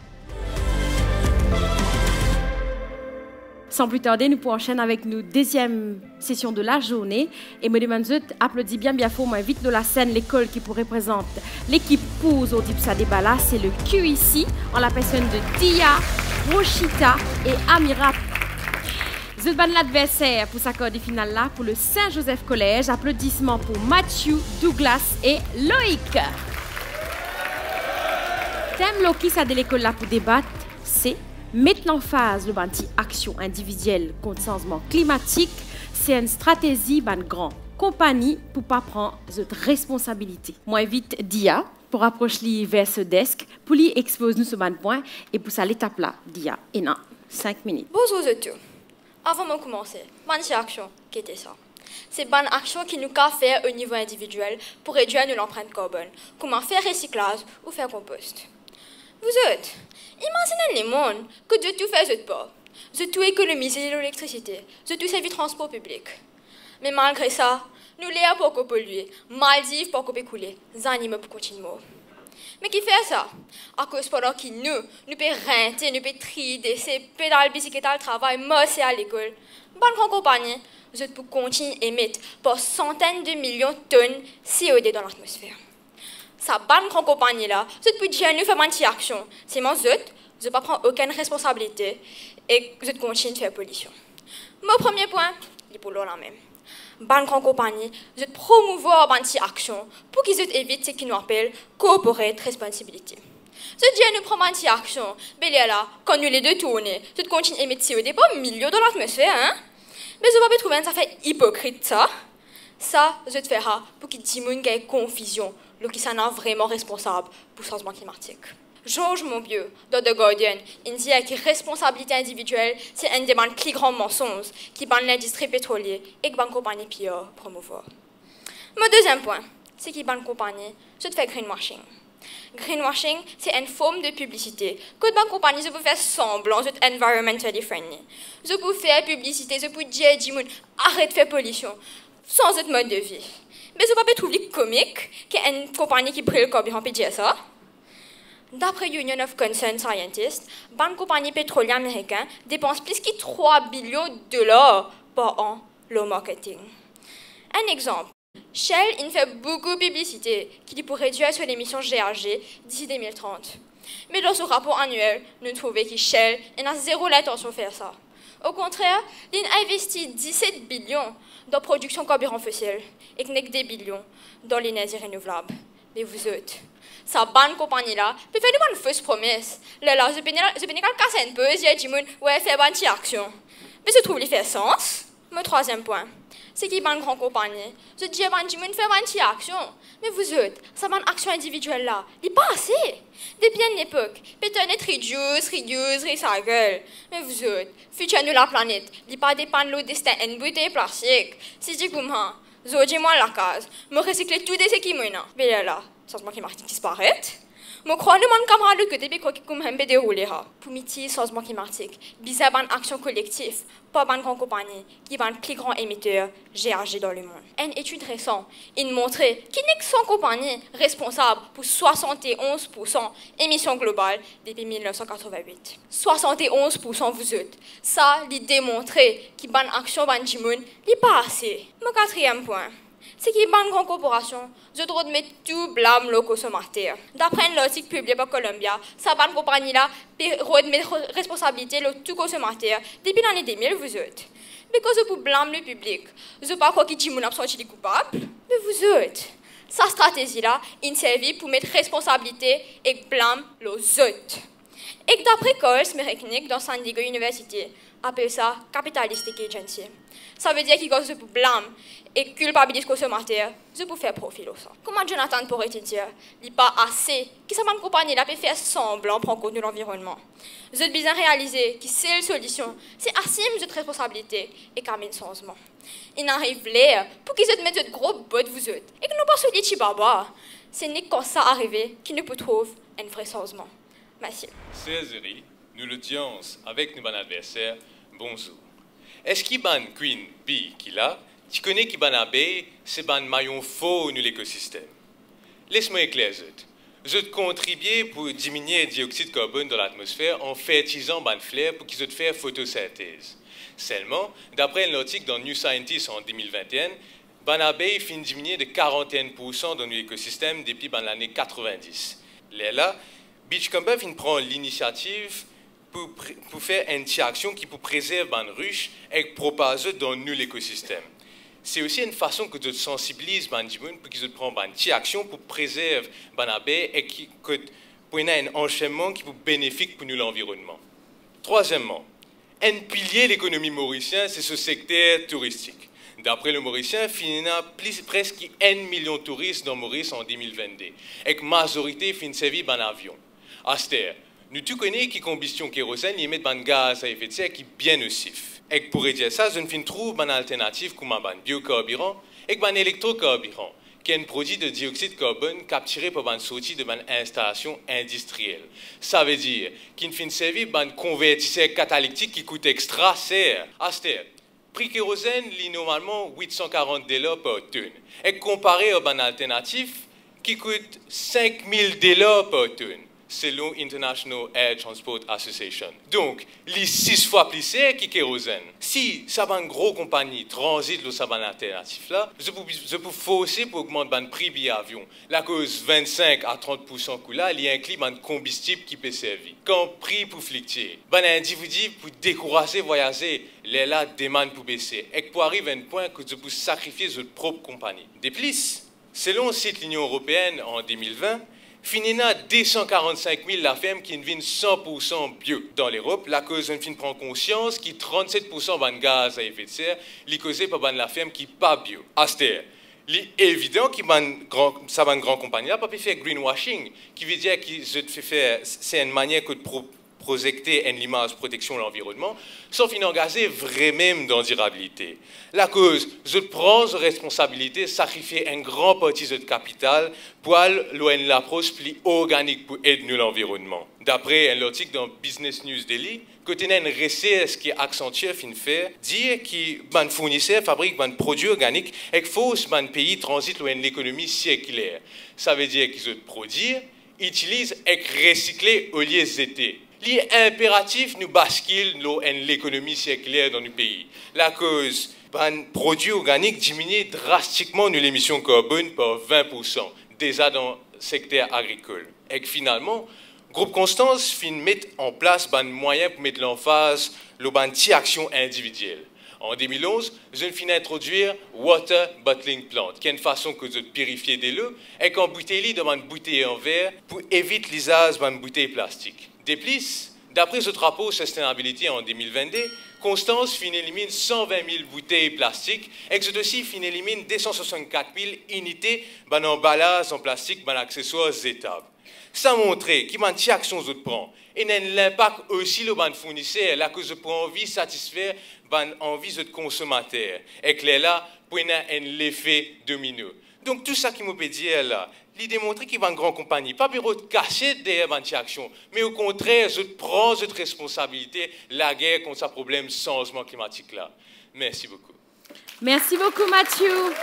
Speaker 1: Sans plus tarder, nous pourrons enchaîner avec nous deuxième session de la journée. Et me demande applaudis bien fort, moi vite de la scène l'école qui représente l'équipe pour aujourd'hui pour sa débat là, c'est le QIC en la personne de Dia, Rochita et Amira. Je ban l'adversaire pour sa corde finale là pour le Saint-Joseph Collège. Applaudissements pour Mathieu, Douglas et Loïc. Thème Loki ça de l'école là pour débattre, c'est mettre l'emphase le banti action individuelle contre changement climatique, c'est une stratégie ban grand compagnie pour pas prendre cette responsabilité. Moi vite Dia pour approcher vers ce desk pour lui expose nous ce ban point et pour ça l'étape là Dia et non 5 minutes.
Speaker 5: Bonjour à tous. Avant de commencer, bonne action qui était ça. C'est bonne action qui nous a fait au niveau individuel pour réduire l'empreinte carbone, comment faire recyclage ou faire compost. Vous autres, imaginez les mondes que de tout faire de pas, de tout économiser l'électricité, de tout servir transport public. Mais malgré ça, nous l'air pour qu'on pollue, Maldives pour qu'on peut couler, les animaux pour continuer. Mais qui fait ça? À cause pendant que nous pouvons renter, nous pouvons trier, ces pédales, bicyclettes à travail, mosser à l'école. Bonne compagnie, vous êtes pour continuer à émettre pour centaines de millions de tonnes de CO2 dans l'atmosphère. Sa bonne compagnie là, vous pouvez dire nous faire une action. C'est moi, vous ne pas prendre aucune responsabilité et vous continuez de faire pollution. Mon premier point, il est pour l'eau la même. Bonne compagnie, vous promouvoir une action pour qu'ils évitent ce qu'ils nous appellent corporate responsibility. Ce dire nous prendre une action, mais là, quand nous les détournons, vous continuez à émettre CO2 pas millions dans l'atmosphère, hein? Mais vous pouvez trouver ça fait hypocrite ça. Ça, vous fera pour qu'ils diminuent confusion. Qui sont vraiment responsables pour le changement climatique. Georges Monbiot, dans The Guardian, il dit que la responsabilité individuelle, c'est un des plus grands mensonges qui ban l'industrie pétrolière et que ban compagnie pire promouvoir. Mon deuxième point, c'est que ban compagnie, je fais greenwashing. Greenwashing, c'est une forme de publicité. Que ban compagnie, je peux faire semblant d'être environmentally friendly. Je peux faire publicité, je peux dire arrête de faire pollution, sans être mode de vie. Mais ce n'est pas trouver comique qu'une compagnie qui brûle le carburant peut dire ça. D'après Union of Concerned Scientists, une compagnie pétrolière américaine dépense plus de 3 billions de dollars par an le marketing. Un exemple, Shell il fait beaucoup de publicité qui pour réduire son émission GHG d'ici 2030. Mais dans ce rapport annuel, nous trouvons que Shell n'a zéro l'intention de faire ça. Au contraire, il investit 17 billions dans la production de carburant fossile et que des billions dans l'énergie renouvelable. Mais vous autres, sa bonne compagnie-là peut faire une fausse promesse. Là, je peux casser un peu, je dis, ouais, faire une action. Mais je trouve qu'il fait sens. Mon troisième point, c'est qu'il y a une grande compagnie. Je dis, faire une action. Mais vous autres, sa bonne action individuelle-là, il n'est pas assez. Depuis une époque, peut-être reduce, recycle. Mais vous autres, futur nous la planète, il n'y a pas dépendre de l'eau destin une bouteille plastique. Si je dis comment, je dis moi la case, me recycler tout des équipements. Mais là, changement climatique disparaît. Je crois que mon camarade que début qui comme un peu déroulé pour mitiger le changement climatique, bizarre une action collective, pas une grande compagnie qui va un plus grand émetteur GHG dans le monde. Une étude récente a montré qu'il n'est que son compagnie responsable pour 71% émissions globales depuis 1988. 71% vous autres. Ça, il démontré qu'il y a une action dans le monde, il n'est pas assez. Mon quatrième point, c'est qu'il y a une grande corporation, je dois mettre tout blâme le consommateur. D'après un article publié par Columbia, cette bonne compagnie-là peut mettre responsabilité le tout consommateur depuis l'année 2000, vous autres. Mais quand je blâme le public, je ne sais pas quoi qui dit mon absence de coupable. Mais vous autres, sa stratégie-là, il servait pour mettre responsabilité et blâme les autres. Et d'après Coles Merechnik dans San Diego University, appelle ça capitalistic agency. Ça veut dire qu'il cause pour blâme et culpabilise le consommateur, je peux faire profil aussi. Comment Jonathan pourrait dire, il n'est pas assez, qui sa compagnie a peut faire semblant prendre compte de l'environnement. Vous êtes bien réalisé que c'est la solution, c'est assumer votre responsabilité et qu'amener un changement. Il arrive là pour qu'ils se mettent de gros bottes vous autres et que nous pas se dire baba. C'est n'est quand ça arrive qu'il ne peut trouver un vrai changement. Merci.
Speaker 2: Césaire, nous l'audience avec nos adversaires, bonjour. Est-ce qu'il y a une queen bee qui là, tu connais qui ban abeille, c'est un maillon faux dans l'écosystème. Laisse-moi éclairer. Je contribue pour diminuer le dioxyde de carbone dans l'atmosphère en fertilisant ban fleurs pour qu'ils fassent photosynthèse. Seulement, d'après un article dans New Scientist en 2021, ban abeille finit diminuer de 41% dans l'écosystème depuis l'année 90. Là, Beachcomber prend l'initiative pour faire une action qui peut préserver les ruches et propager dans l'écosystème. C'est aussi une façon que de sensibiliser les gens pour qu'ils prennent une action pour préserver les abeilles et pour un enchaînement qui est bénéfique pour l'environnement. Troisièmement, un pilier de l'économie mauricienne, c'est ce secteur touristique. D'après le Mauricien, il y a presque 1 million de touristes dans Maurice en 2022 et que la majorité finit servir en avion. À cette heure, nous tous connaissons que la combustion kérosène y met un gaz à effet de serre qui est bien nocif. Et pour réduire ça, je ne trouve une alternative comme un biocarburant et un électrocarburant, qui est un produit de dioxyde de carbone capturé par une sortie de une installation industrielle. Ça veut dire qu'il finit servir un convertisseur catalytique qui coûte extra cher. À cette heure, prix kérosène lit normalement 840 $ par tonne. Et comparé à une alternative qui coûte 5000 $ par tonne, selon International Air Transport Association. Donc, les 6 fois plus cher que kérosène. Si ça va une grosse compagnie transite le saban alternatif là, je peux forcer pour augmenter le prix de l'avion. La cause 25 à 30% coût là, il y a inclus un combustible qui peut servir. Quand le prix pour fluctuer, un individu pour décourager voyager, les là demande pour baisser. Et pour arriver à un point que je peux sacrifier votre propre compagnie. De plus, selon le site de l'Union européenne en 2020, Finina 245 000 la ferme qui vient 100% bio dans l'Europe. La cause on prend conscience qui 37% de gaz à effet de serre li causé par la ferme qui pas bio. Aster, il est évident que ça va une grande compagnie là pas faire greenwashing, qui veut dire que c'est une manière que de projeter une image protection de l'environnement, sans engager vraiment dans la durabilité. La cause, je prends la responsabilité de sacrifier un grand partie de capital pour aller l'approche plus organique pour aider l'environnement. D'après un article dans Business News Daily, côté une recherche qui accentue fin faire, dit que les fournisseurs fabriquent des produits organiques et qu'il faut que les pays transitent vers l'économie circulaire. Ça veut dire qu'ils produisent, utilisent et recyclent au lieu de il est impératif nous basculer dans l'économie circulaire dans nos pays. La cause, les produits organiques diminuent drastiquement nos émissions de carbone par 20%, déjà dans le secteur agricole. Et finalement, le groupe Constance met en place des moyens pour mettre l'emphase sur les actions individuelles. En 2011, je finis introduire Water Bottling Plant, qui est une façon que de purifier de l'eau et qu'en bouteille dans une bouteille en verre pour éviter l'usage d'une bouteille plastique. De plus, d'après ce rapport Sustainability en 2022, Constance élimine 120 000 bouteilles plastiques et que aussi élimine 264 000 unités d'emballage en plastique, d'accessoires jetables. Ça montre qu'il y a une action que prend et l'impact aussi le fournisseur, là que je prends envie de satisfaire l'envie de consommateur et que là, pour un effet domino. Donc tout ça qui me peut dire là, il démontre qu'il y a une grande compagnie, pas bureau de cacher derrière une action, mais au contraire, je prends cette responsabilité, la guerre contre ce problème de changement climatique là. Merci beaucoup.
Speaker 1: Merci beaucoup Mathieu.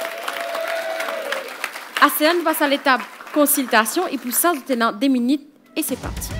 Speaker 1: ASEAN passe à l'étape consultation et pour ça, nous avons 2 minutes et c'est parti.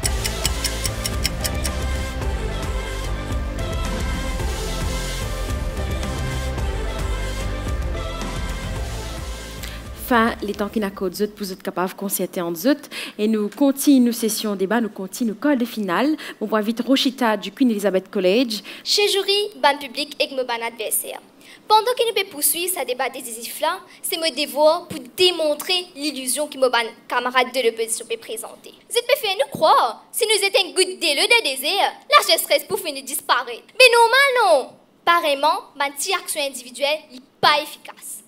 Speaker 1: Fin les temps qui n'a qu'aux autres pour être capable de concerter entre autres et nous continuons nos sessions débat, nous continuons nos calls de finale. On va inviter Rochita du Queen Elizabeth College.
Speaker 4: Chez jury, ban public et me ban adversaire. Pendant que nous pouvons poursuivre ce débat décisif là, c'est mon devoir pour démontrer l'illusion que mes camarades de l'opposition peut présenter. Vous êtes fait nous croire, si nous étions une goutte d'eau de désert, la sécheresse pour finir disparaître. Mais normal, non. Pareillement, ma petite action individuelle n'est pas efficace.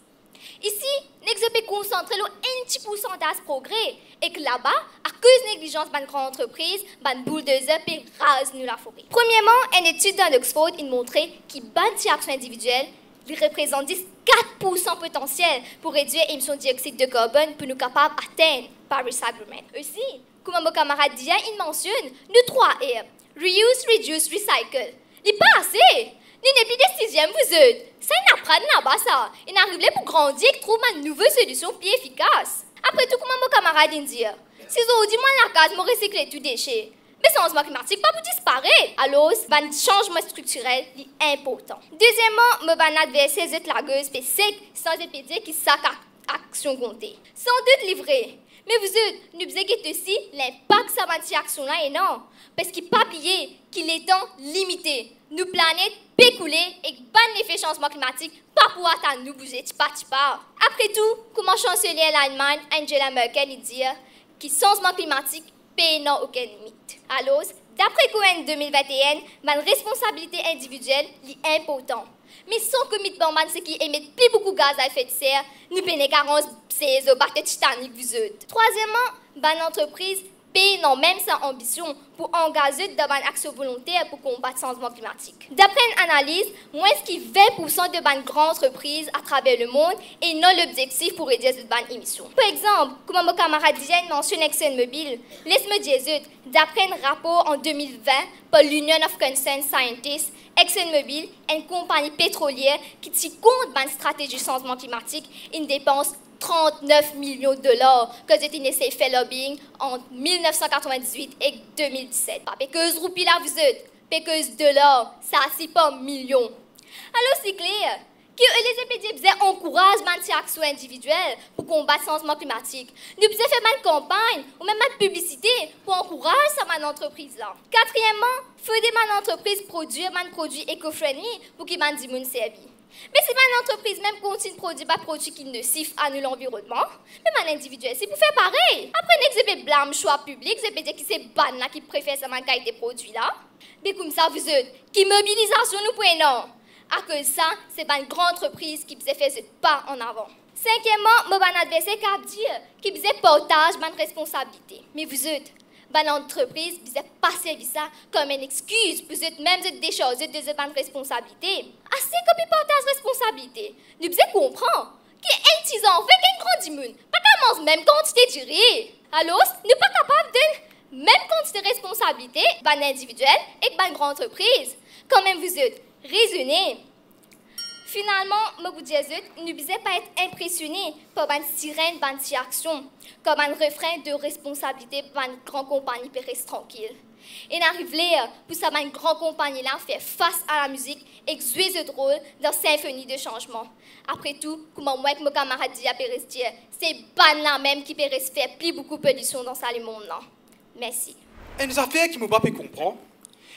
Speaker 4: Ici, nous peut concentrer sur un petit pourcentage de progrès et que là-bas, à cause de négligence de grande entreprise, une bulldozer peut raser la forêt. Premièrement, une étude d'Oxford a montré que une petite action individuelle représente 4% potentiel pour réduire l'émission de dioxyde de carbone pour nous capables d'atteindre Paris Agreement. Aussi, comme mon camarade Dia, il mentionne nous 3 R. Reuse, reduce, recycle. Il n'est pas assez. Nous n'est plus des sixièmes, vous êtes. Ça n'apprend là-bas, ça. Il arrive là pour grandir et trouver une nouvelle solution plus efficace. Après tout, comme mon camarade dit, si vous dites moi la case, je recycle tout déchet. Mais le changement climatique pas pour disparaître. Alors, un changement structurel est important. Deuxièmement, mon adversaire est la gueule spécifique sans dire qu'il sac action comptée. Sans doute livré. Mais vous êtes, nous avons aussi l'impact de cette action-là est énorme. Parce qu'il n'est pas oublié qu'il est temps limité. Nos planètes peut couler et ban l'effet changement climatique pas pour attendre nous bouger petit pas. Après tout, comme chancelier l'Allemagne, Angela Merkel, dit que le changement climatique n'a aucune limite. Alors, d'après Cohen 2021, ma responsabilité individuelle est importante. Mais sans commitment, ce qui émet plus beaucoup de gaz à effet de serre, nous payons 40 c'est au bateau Titanic, vous êtes. Troisièmement, une entreprise paye non même sa ambition pour engager dans une action volontaire pour combattre le changement climatique. D'après une analyse, moins que 20% de grandes entreprises à travers le monde et non l'objectif pour réduire cette émission. Par exemple, comme mon camarade Diane mentionne ExxonMobil, laisse-moi dire, d'après un rapport en 2020 par l'Union of Concerned Scientists, ExxonMobil est une compagnie pétrolière qui tient compte de la stratégie du changement climatique et une dépense 39 millions de dollars que j'ai essayé de faire lobbying entre 1998 et 2017. Pas péqueuse roupie là, vous êtes, péqueuse dollars, ça c'est pas millions. Alors c'est clair que les EPD encouragent une action individuelle pour combattre le changement climatique. Nous devons faire une campagne ou même une publicité pour encourager cette entreprise-là. Quatrièmement, il faut que une entreprise produise un produit éco-friendly pour qu'il ait des services. Mais si une entreprise même continue de produire des produits qui ne sifflent à l'environnement, même un individuel, c'est pour faire pareil. Après, vous blâme choix public, vous dire que c'est ban là qui préfère cette qualité de produit là. Mais comme ça, vous êtes, qui mobilisation nous prenons. À cause de ça, c'est une grande entreprise qui faisait faire ce pas en avant. Cinquièmement, mon adversaire qui dit qu'il faisait partage de responsabilité. Mais vous êtes, l'entreprise ne faisait pas servir ça comme une excuse pour même décharger de cette responsabilité. Assez comme il partage responsabilité. Nous devons comprendre qu'il y a un petit enfant qui est une grande immune. Pas qu'à manger même quantité de riz. Alors, nous ne sommes pas capables de même quantité de responsabilité, ban individuel et ban grande entreprise. Quand même vous êtes raisonnés. Finalement, je vous dis, nous ne devons pas être impressionnés par une sirène, une action, comme un refrain de responsabilité pour une grande compagnie pour rester tranquille. Et on arrive là pour ça, une grande compagnie là faire face à la musique et jouer ce rôle dans la symphonie de changement. Après tout, comme moi et mon camarade dit à Pérestia, c'est ban là même qui peut faire plus beaucoup de pollution dans ce monde là. Merci.
Speaker 6: Une affaire qui ne m'a pas pu comprendre.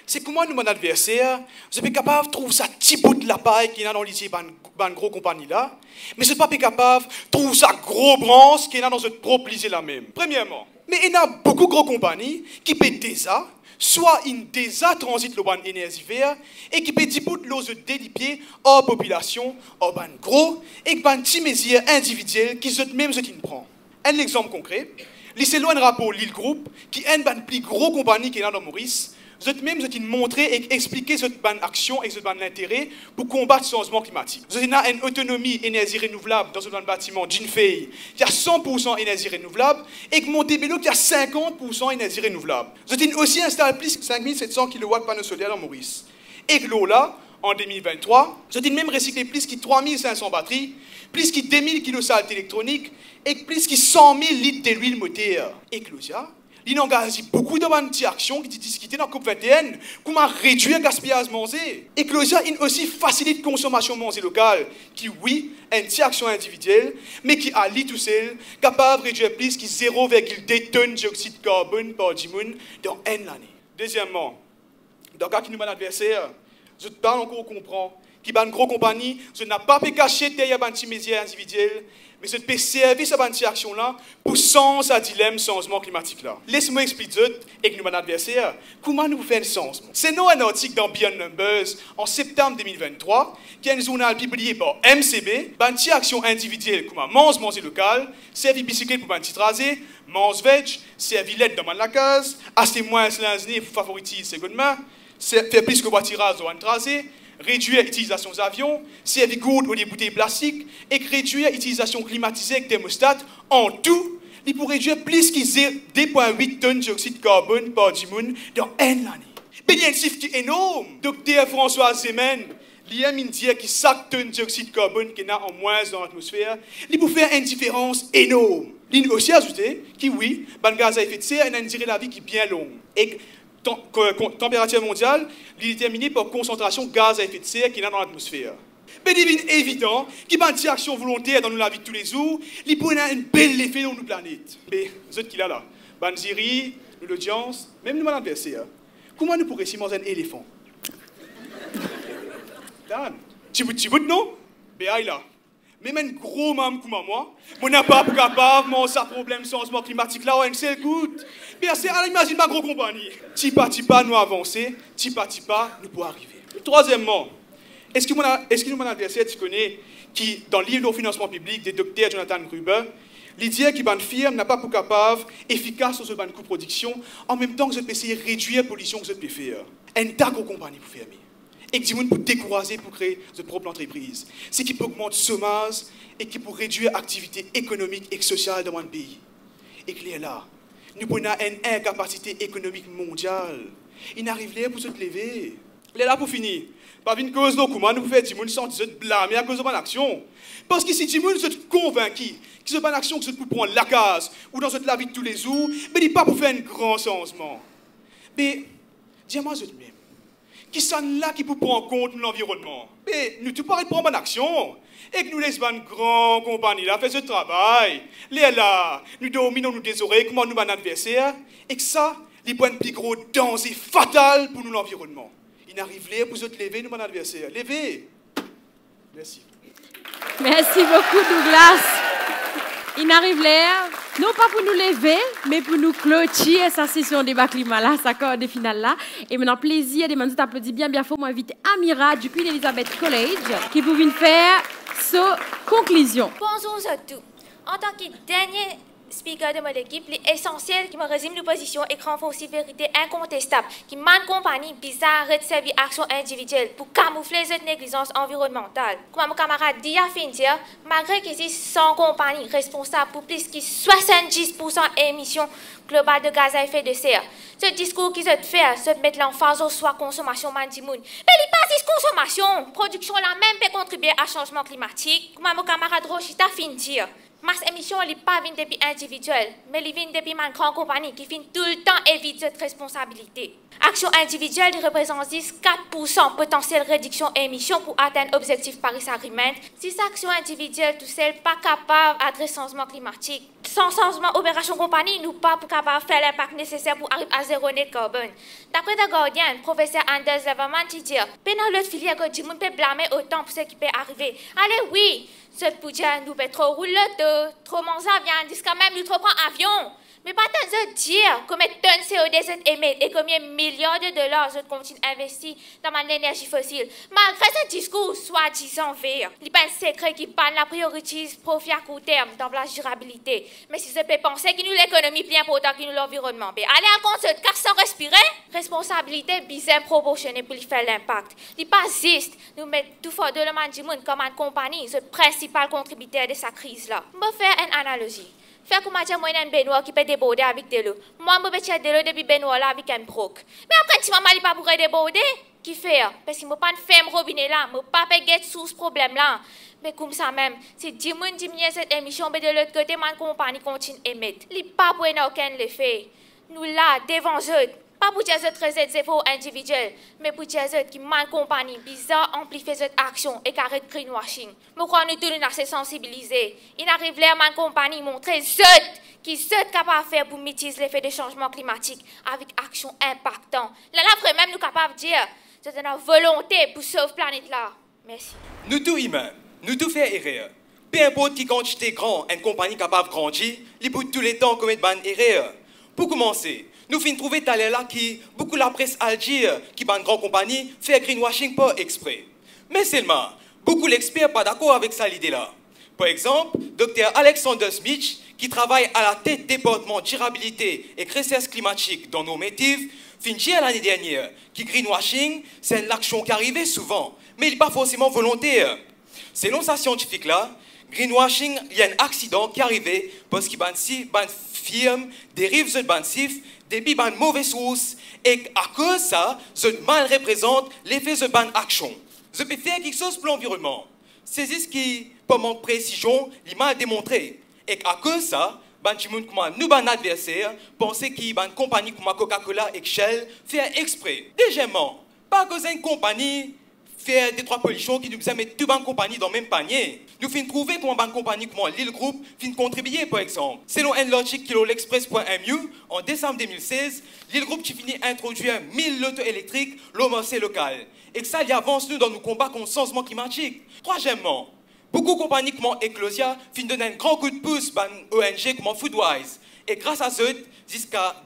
Speaker 6: C'est comment nous, mon adversaire, je suis capable de trouver ça petit bout de la paille qui est dans l'lycée de gros compagnie là, mais je ne suis pas capable de trouver ça gros branche qui est dans notre propre lycée là même. Premièrement, mais il y a beaucoup de gros compagnies qui peuvent déjà, soit une déjà transite le énergie verte et qui peut disputer l'eau de délipier hors population, hors ban gros et ban petit mesure individuelle qui sont même ce qui prend. Un exemple concret, lycée loin rapport Lille Group qui est une ban plus gros compagnie qui est dans Maurice. Vous êtes même montrer et expliquer cette bonne action et cette bonne intérêt pour combattre le changement climatique. Vous avez une autonomie énergie renouvelable dans ce bâtiment d'une feuille qui a 100% énergie renouvelable et que Montebello qui a 50% énergie renouvelable. Vous avez aussi installé plus de 5700 kW de panneaux solaires dans Maurice. Et que l'eau là, en 2023, vous avez même recyclé plus de 3500 batteries, plus de 2000 kg de saleté électronique et plus de 100 000 litres d'huile moteur. Et que il engage beaucoup de bonnes actions qui sont discutées dans la COP21, comment réduire le gaspillage manger. Et que il aussi facilite la consommation manger locale, qui, oui, est une action individuelle, mais qui, à lui tout seul, capable de réduire plus que 0,2 tonnes de dioxyde de carbone par dimoun dans une année. Deuxièmement, dans le cas qui nous met l'adversaire, je parle encore comprendre qui ban gros compagnie, je n'ai pas pu cacher derrière ban petit média individuel, mais je peux servir cette ban action là pour sens à dilemme changement climatique là. Laisse-moi expliquer avec nous mon adversaire comment nous faisons un changement. C'est non un article dans Beyond Numbers en septembre 2023 qui est un journal publié par MCB, ban action individuelle comme manger local, servir bicyclette pour ban petit tracé, mange veg, servir l'aide dans la case, acheter moins l'ingénieur pour favoriser seconde main, faire plus que voiturage dans un tracé, réduire l'utilisation des avions, servir gourde ou des bouteilles plastiques et réduire l'utilisation climatisée avec thermostat. En tout, il pourrait réduire plus que 2,8 tonnes de dioxyde de carbone par monde dans une année. Mais il y a un chiffre qui est énorme. Docteur François Zeman, il a dit que chaque tonne de dioxyde de carbone qu'il y a en moins dans l'atmosphère, il peut faire une différence énorme. Il a aussi ajouté que oui, le gaz à effet de serre a une durée de la vie qui est bien longue. Et température mondiale, il est déterminé par concentration de gaz à effet de serre qu'il y a dans l'atmosphère. Mais il est évident qu'il y a une action volontaire dans la vie de tous les jours, il peut avoir un bel effet dans notre planète. Mais ce qu'il a là, Banziri, l'audience, même nous, mon adversaire, comment nous pourrions manger un éléphant? Dan, petit bout, non? Ben, là. Même un gros mam comme moi, on n'a pas capable de manger problème changement climatique là, un seul goutte. Bien, c'est à l'imagine ma grosse compagnie. Tipa, nous avancer, tipa, nous pouvons arriver. Troisièmement, est-ce que nous, mon adversaire, tu connais, qui, dans le livre de financement public des docteurs Jonathan Gruber, l'idée qui ban firme n'a pas pour capable efficace sur ce ban coût de production, en même temps que je peux essayer de réduire la pollution que je peux faire. Un tas de compagnies pour fermer. Et que du pour décourager pour créer de propres entreprises. C'est qui peut augmenter le chômage et qui peut réduire l'activité économique et sociale dans mon pays. Et qu'il est là. Nous avons une incapacité économique mondiale. Il n'arrive pas pour se lever. Il est là pour finir. Pas une cause de comment nous faire du monde sans se blâmer à cause de mon action. Parce que si du monde se convaincu que c'est une action que vous pouvez prendre la case ou dans la vie de tous les jours, mais il n'est pas pour faire un grand changement. Mais, dis-moi je même. Qui sont là qui peut prendre en compte l'environnement. Mais nous tout pareil prendre en action. Et que nous laissons une grande compagnie là faire ce travail. Les là, nous dominons nous des oreilles, comment nous un adversaire. Et que ça, les points de plus gros danger fatal pour nous l'environnement. Il n'arrive pas pour se lever, nous mon adversaire. Levez. Merci.
Speaker 1: Merci beaucoup Douglas. Il n'arrive l'air, non pas pour nous lever, mais pour nous clôturer sa session débat climat là, sa corde de finale là. Et maintenant, plaisir, des মানুষ t'applaudit bien fort, moi invite Amira du Queen Elizabeth College qui peut venir faire sa conclusion.
Speaker 4: Bonjour à tous. En tant que dernier speaker de mon équipe, l'essentiel qui me résume nos positions et renforce vérité incontestable qui mène compagnie bizarre de servir action individuelle pour camoufler cette négligence environnementale. Comme mon camarade dit à Findia, malgré qu'ils sont sans compagnie responsable pour plus que 70% d'émissions globales de gaz à effet de serre. Ce discours qu'ils ont fait, se mettre l'emphase au soit consommation mandimoun. Mais il pas juste consommation, production la même peut contribuer à changement climatique. Comme mon camarade Rochita Findia. Masse émission n'est pas vient depuis individuel, mais il vient depuis ma grande compagnie qui finit tout le temps éviter cette responsabilité. Action individuelle représente 4% potentielle réduction émissions pour atteindre l'objectif Paris Agreement. Si cette action individuelle tout seul pas capable d'adresser le changement climatique, sans changement opération compagnie, nous pas capable de faire l'impact nécessaire pour arriver à zéro net carbone. D'après The Guardian, professeur Anders Leverman dit dire, pendant l'autre filière que du monde peut blâmer autant pour ce qui peut arriver. Allez oui. Ce budget nous fait trop rouler trop manger avion, jusqu'à même nous trop prendre avion. Mais pas tant de dire combien de tonnes CO2 émettent et combien de milliards de dollars je continue à investir dans l'énergie fossile. Malgré ce discours soi-disant vert, il n'y a pas un secret qui parle la priorité profit à court terme dans la durabilité. Mais si je peux penser que nous l'économie plus importante que nous l'environnement, allez à compte car sans respirer, responsabilité bien proportionnée pour lui faire l'impact. Il n'est pas juste nous mettre tout fort de le du monde comme une compagnie, ce principal contributeur de sa crise-là. Je vais faire une analogie. Faire comme moi, un Benoît qui peut déborder avec de l'eau. Moi, je peux de l'eau depuis Benoît là avec un broc. Mais après, si maman n'est pas pour déborder, qui fait? Parce que je ne peux pas faire un robinet là, je ne peux pas faire sous ce problème là. Mais comme ça même, si 10 personnes diminuent cette émission, mais de l'autre côté, ma compagnie continue à émettre. Il n'y a pas pour aucun effet. Nous là, devant eux, pas pour dire que c'est efforts individuels, mais pour dire que ma compagnie bizarre amplifie cette action et arrête greenwashing. Je crois que nous tous assez sensibilisés. Il arrive là, ma compagnie montrer ceux qui sont capables de faire pour mitiger l'effet des changements climatiques avec action impactante. Là, après même, nous sommes capables de dire que c'est une volonté pour sauver la planète là.
Speaker 5: Merci.
Speaker 8: Nous tous humains, nous tous faisons erreur. Peu importe qui quantité grand, une compagnie capable de grandir, il peut tous les temps commettre une erreur. Pour commencer, nous finissons trouver talent là qui, beaucoup la presse algire, qui une grande compagnie, fait greenwashing pas exprès. Mais seulement, beaucoup d'experts pas d'accord avec ça l'idée là. Par exemple, Dr Alexander Smith, qui travaille à la tête du département durabilité et recherche climatique dans nos métiers, finit l'année dernière que greenwashing, c'est une action qui arrive souvent, mais il n'est pas forcément volontaire. Selon sa scientifique là, greenwashing, il y a un accident qui arrive parce que une firme dérive ce bansif depuis une mauvaise source et à cause de ça, ce mal représente l'effet de cette action. Je peux faire quelque chose pour l'environnement. C'est ce qui, par manque de précision, il m'a démontré. Et à cause de ça, nous, adversaires, pensaient qu'une compagnie comme Coca-Cola et Shell fait exprès. Deuxièmement, pas cause d'une compagnie faire des trois pollutions qui nous mettent toutes les compagnies dans le même panier. Nous finissons trouver comment une compagnie comme Lille Group finit contribuer, par exemple. Selon une logique qui l'Express.mu, en décembre 2016, Lille Group qui finit introduire 1000 autos électriques au marché local. Et que ça, il avance nous dans nos combats contre le changement climatique. Troisièmement, beaucoup de compagnies comme Eclosia finissent donner un grand coup de pouce à une ONG comme Foodwise. Et grâce à eux,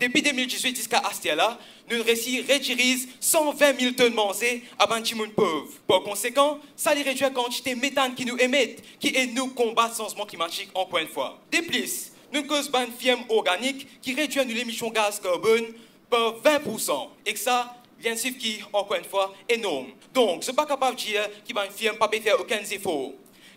Speaker 8: depuis 2018 jusqu'à Astiala, nous réussissons à réduire 120 000 tonnes mangées à un petit monde pauvre. Par conséquent, ça réduit la quantité de méthane qui nous émettent, qui aide nous à combattre le changement climatique en point de fois. De plus, nous causons une firme organique qui réduit nos émissions de gaz carbone par 20%. Et que ça, il y a un chiffre qui, encore une fois, est énorme. Donc, je ne suis pas capable de dire qu'il y a une firme qui ne peut pas faire aucun effort.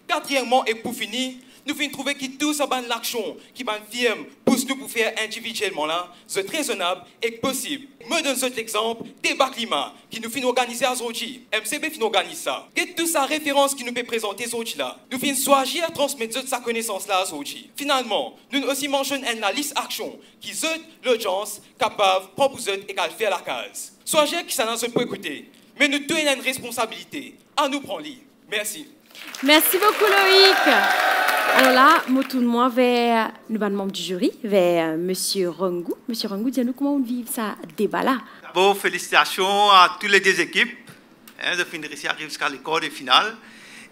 Speaker 8: Quatrièmement, et pour finir, nous finissons trouver que tout ça, l'action qui est une firme pousse nous pour faire individuellement là, c'est raisonnable et possible. Je donne cet exemple, débat climat, qui nous finit organiser aujourd'hui. MCB finit organiser ça. Et toute sa référence qui nous peut présenter aujourd'hui là. Nous finissons choisir à transmettre sa connaissance là aujourd'hui. Finalement, nous aussi mentionnons la liste action qui est l'audience capable de proposer et de faire la case. Soyez qui ça n'a pas écouter, mais nous tous avons une responsabilité à nous prendre. Merci.
Speaker 1: Merci beaucoup Loïc. Alors là, je tourne vers le membre du jury, vers M. Rangou. M. Rangou, dis-nous comment on vit ça débat là.
Speaker 22: D'abord, félicitations à toutes les deux équipes. De finir ici arrive jusqu'à l'école finale.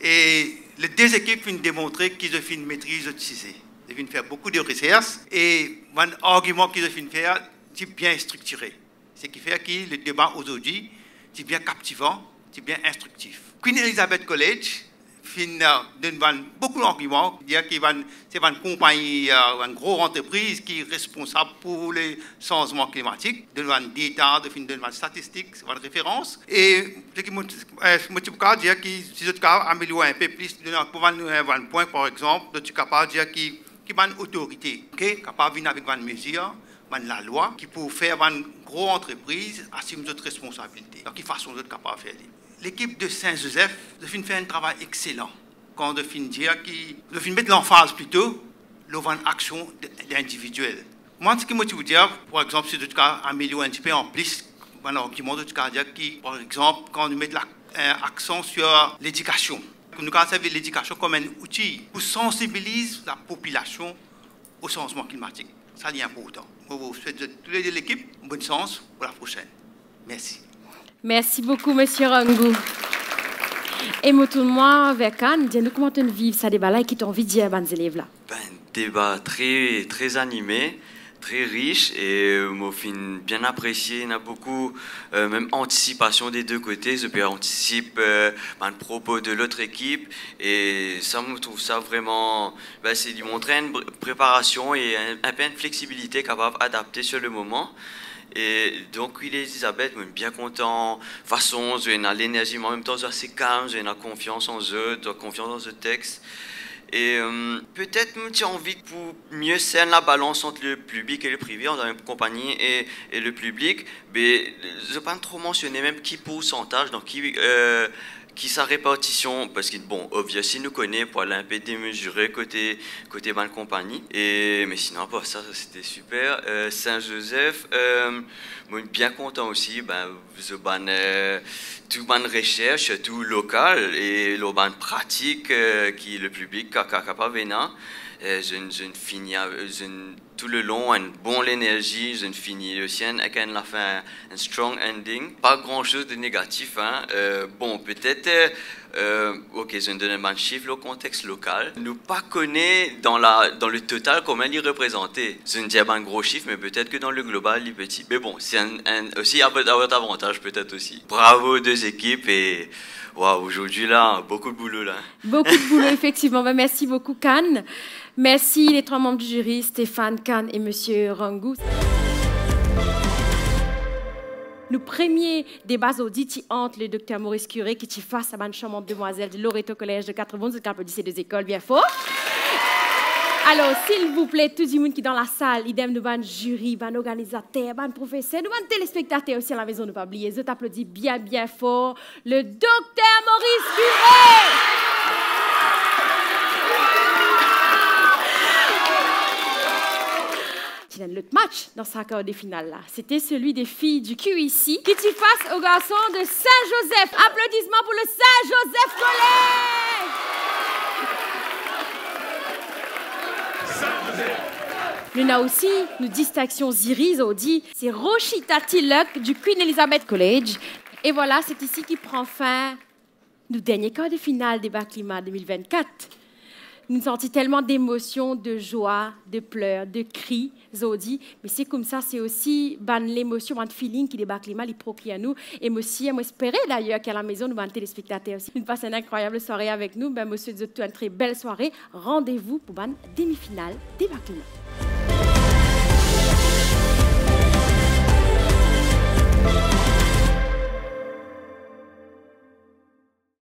Speaker 22: Et les deux équipes viennent démontrer qu'ils ont fait une maîtrise de sujet. Ils viennent faire beaucoup de recherches et un argument qu'ils ont fait faire, c'est bien structuré. Ce qui fait que le débat aujourd'hui, c'est bien captivant, c'est bien instructif. Queen Elizabeth College donne beaucoup d'arguments, dire que c'est une compagnie, une grosse entreprise qui est responsable pour les changements climatiques, donne des data, donne des statistiques, une référence. Et ce qui me dire que si je suis améliorer un peu plus, pour un point par exemple, je suis capable de dire qu'il y a une autorité, capable de venir avec une mesure, la loi, qui peut faire une grosse entreprise assumer notre responsabilité. Donc, quelle façon de capable de faire. L'équipe de Saint-Joseph de fait un travail excellent. Quand de fin dire qui de fin mettre l'emphase plutôt sur une action individuelle. Moi, ce que je veux dire, par exemple, c'est de améliorer un petit peu en plus, un argument de dire qui, par exemple, quand nous mettons l'accent sur l'éducation. Nous avons servi l'éducation comme un outil pour sensibiliser la population au changement climatique. Ça, c'est important. Je vous souhaite de toute l'équipe bonne chance pour la prochaine. Merci.
Speaker 1: Merci beaucoup, M. Rangou. Et moi, vers Cannes, dis-nous comment tu vis ça débat là et qui t'as envie de dire à ces élèves là.
Speaker 9: Débat très, très animé, très riche et moi, bien apprécié. Il y a beaucoup, même anticipation des deux côtés. Je peux anticiper un propos de l'autre équipe et ça me trouve ça vraiment, c'est lui montrer une préparation et un peu une flexibilité capable d'adapter sur le moment. Et donc, oui, Elisabeth, je suis bien content. De toute façon, j'ai l'énergie, mais en même temps, j'ai assez calme, j'ai confiance en eux, j'ai confiance dans ce texte. Et peut-être j'ai envie pour mieux cerner la balance entre le public et le privé, dans une compagnie et le public. Mais je ne vais pas trop mentionner même qui pourcentage, donc qui sa répartition, parce que bon, obviously nous connaît pour aller un peu démesuré côté bonne compagnie. Mais sinon, pour ça c'était super. Saint-Joseph, moi bien content aussi, tout bonne recherche, tout local et le bonne pratique qui le public capable venir. Je tout le long, une bonne énergie, une finie le sien, et qu'on a fait un strong ending. Pas grand-chose de négatif, hein. Bon, peut-être, ok, je vais donner un chiffre au contexte local. Nous pas connaît dans le total comment il est représenté. Je ne dis pas un gros chiffre, mais peut-être que dans le global, il est petit. Mais bon, c'est aussi à votre avantage peut-être aussi. Bravo aux deux équipes et wow, aujourd'hui là, beaucoup de boulot là.
Speaker 1: Beaucoup de boulot, effectivement. Merci beaucoup, Kan. Merci les 3 membres du jury, Stéphane, Kan et Monsieur Rangou. Nous premier débat audit entre le docteur Maurice Curé qui est face à ma charmante demoiselle de Loreto Collège de 80, vous applaudissez ces 2 écoles, bien fort. Alors, s'il vous plaît, tout le monde qui est dans la salle, idem nous ban jury, ban organisateur, ban professeur, nous ban téléspectateurs aussi à la maison, ne pas oublier. Je t'applaudis bien, bien fort le docteur Maurice Curé. L'autre match dans sa quart de finale là, c'était celui des filles du QIC qui fit face aux garçons de Saint-Joseph. Applaudissements pour le Saint-Joseph Collège. Nous avons aussi une distinction Ziris Audi, c'est Rochita Tillock du Queen Elizabeth College. Et voilà, c'est ici qui prend fin le dernier quart de finale des Baclimat 2024. Nous sentons tellement d'émotions, de joie, de pleurs, de cris, Zodi. Mais c'est comme ça, c'est aussi l'émotion, le feeling qui débarque les mal, il procure à nous. Et moi aussi, moi espérer d'ailleurs qu'à la maison, nous avons téléspectateurs aussi. Nous passons une incroyable soirée avec nous. Ben, monsieur, une très belle soirée. Rendez-vous pour une demi-finale des Baclimat.